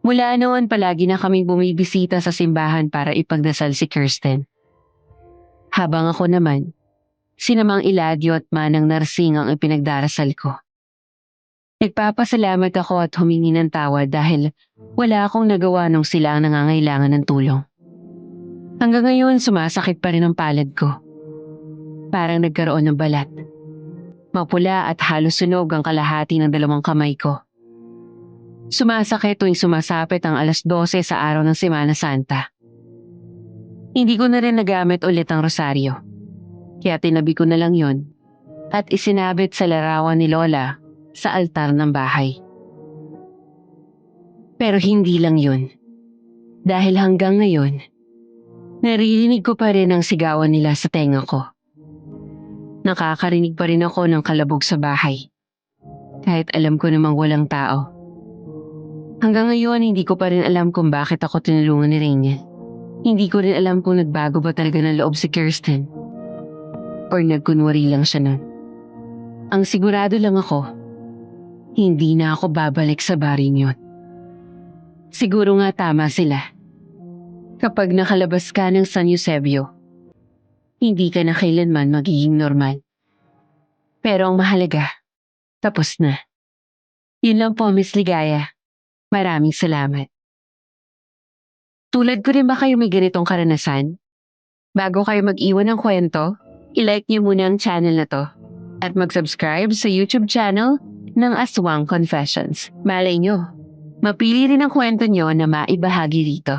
Mula noon palagi na kaming bumibisita sa simbahan para ipagdasal si Kirsten. Habang ako naman, sinamang Eladio at Manang Narsing ang ipinagdarasal ko. Nagpapasalamat ako at humingi ng tawad dahil wala akong nagawa nung sila ang nangangailangan ng tulong. Hanggang ngayon sumasakit pa rin ang palad ko. Parang nagkaroon ng balat. Mapula at halos sunog ang kalahati ng 2 kamay ko. Sumasakit tuwing sumasapit ang 12:00 sa araw ng Semana Santa. Hindi ko na rin nagamit ulit ang rosaryo. Kaya tinabi ko na lang yon at isinabit sa larawan ni Lola sa altar ng bahay. Pero hindi lang yun. Dahil hanggang ngayon, naririnig ko pa rin ang sigawan nila sa tenga ko. Nakakarinig pa rin ako ng kalabog sa bahay. Kahit alam ko namang walang tao. Hanggang ngayon, hindi ko pa rin alam kung bakit ako tinulungan ni Rainier. Hindi ko rin alam kung nagbago ba talaga ng loob si Kirsten. Or nagkunwari lang siya nun. Ang sigurado lang ako, hindi na ako babalik sa baring yun. Siguro nga tama sila. Kapag nakalabas ka ng San Eusebio, hindi ka na kailanman magiging normal. Pero ang mahalaga, tapos na. Yun lang po, Miss Ligaya. Maraming salamat. Tulad ko rin ba kayo may ganitong karanasan? Bago kayo mag-iwan ng kwento, i-like niyo muna ang channel na to at mag-subscribe sa YouTube channel ng Aswang Confessions. Malay nyo, mapili rin ang kwento nyo na maibahagi rito.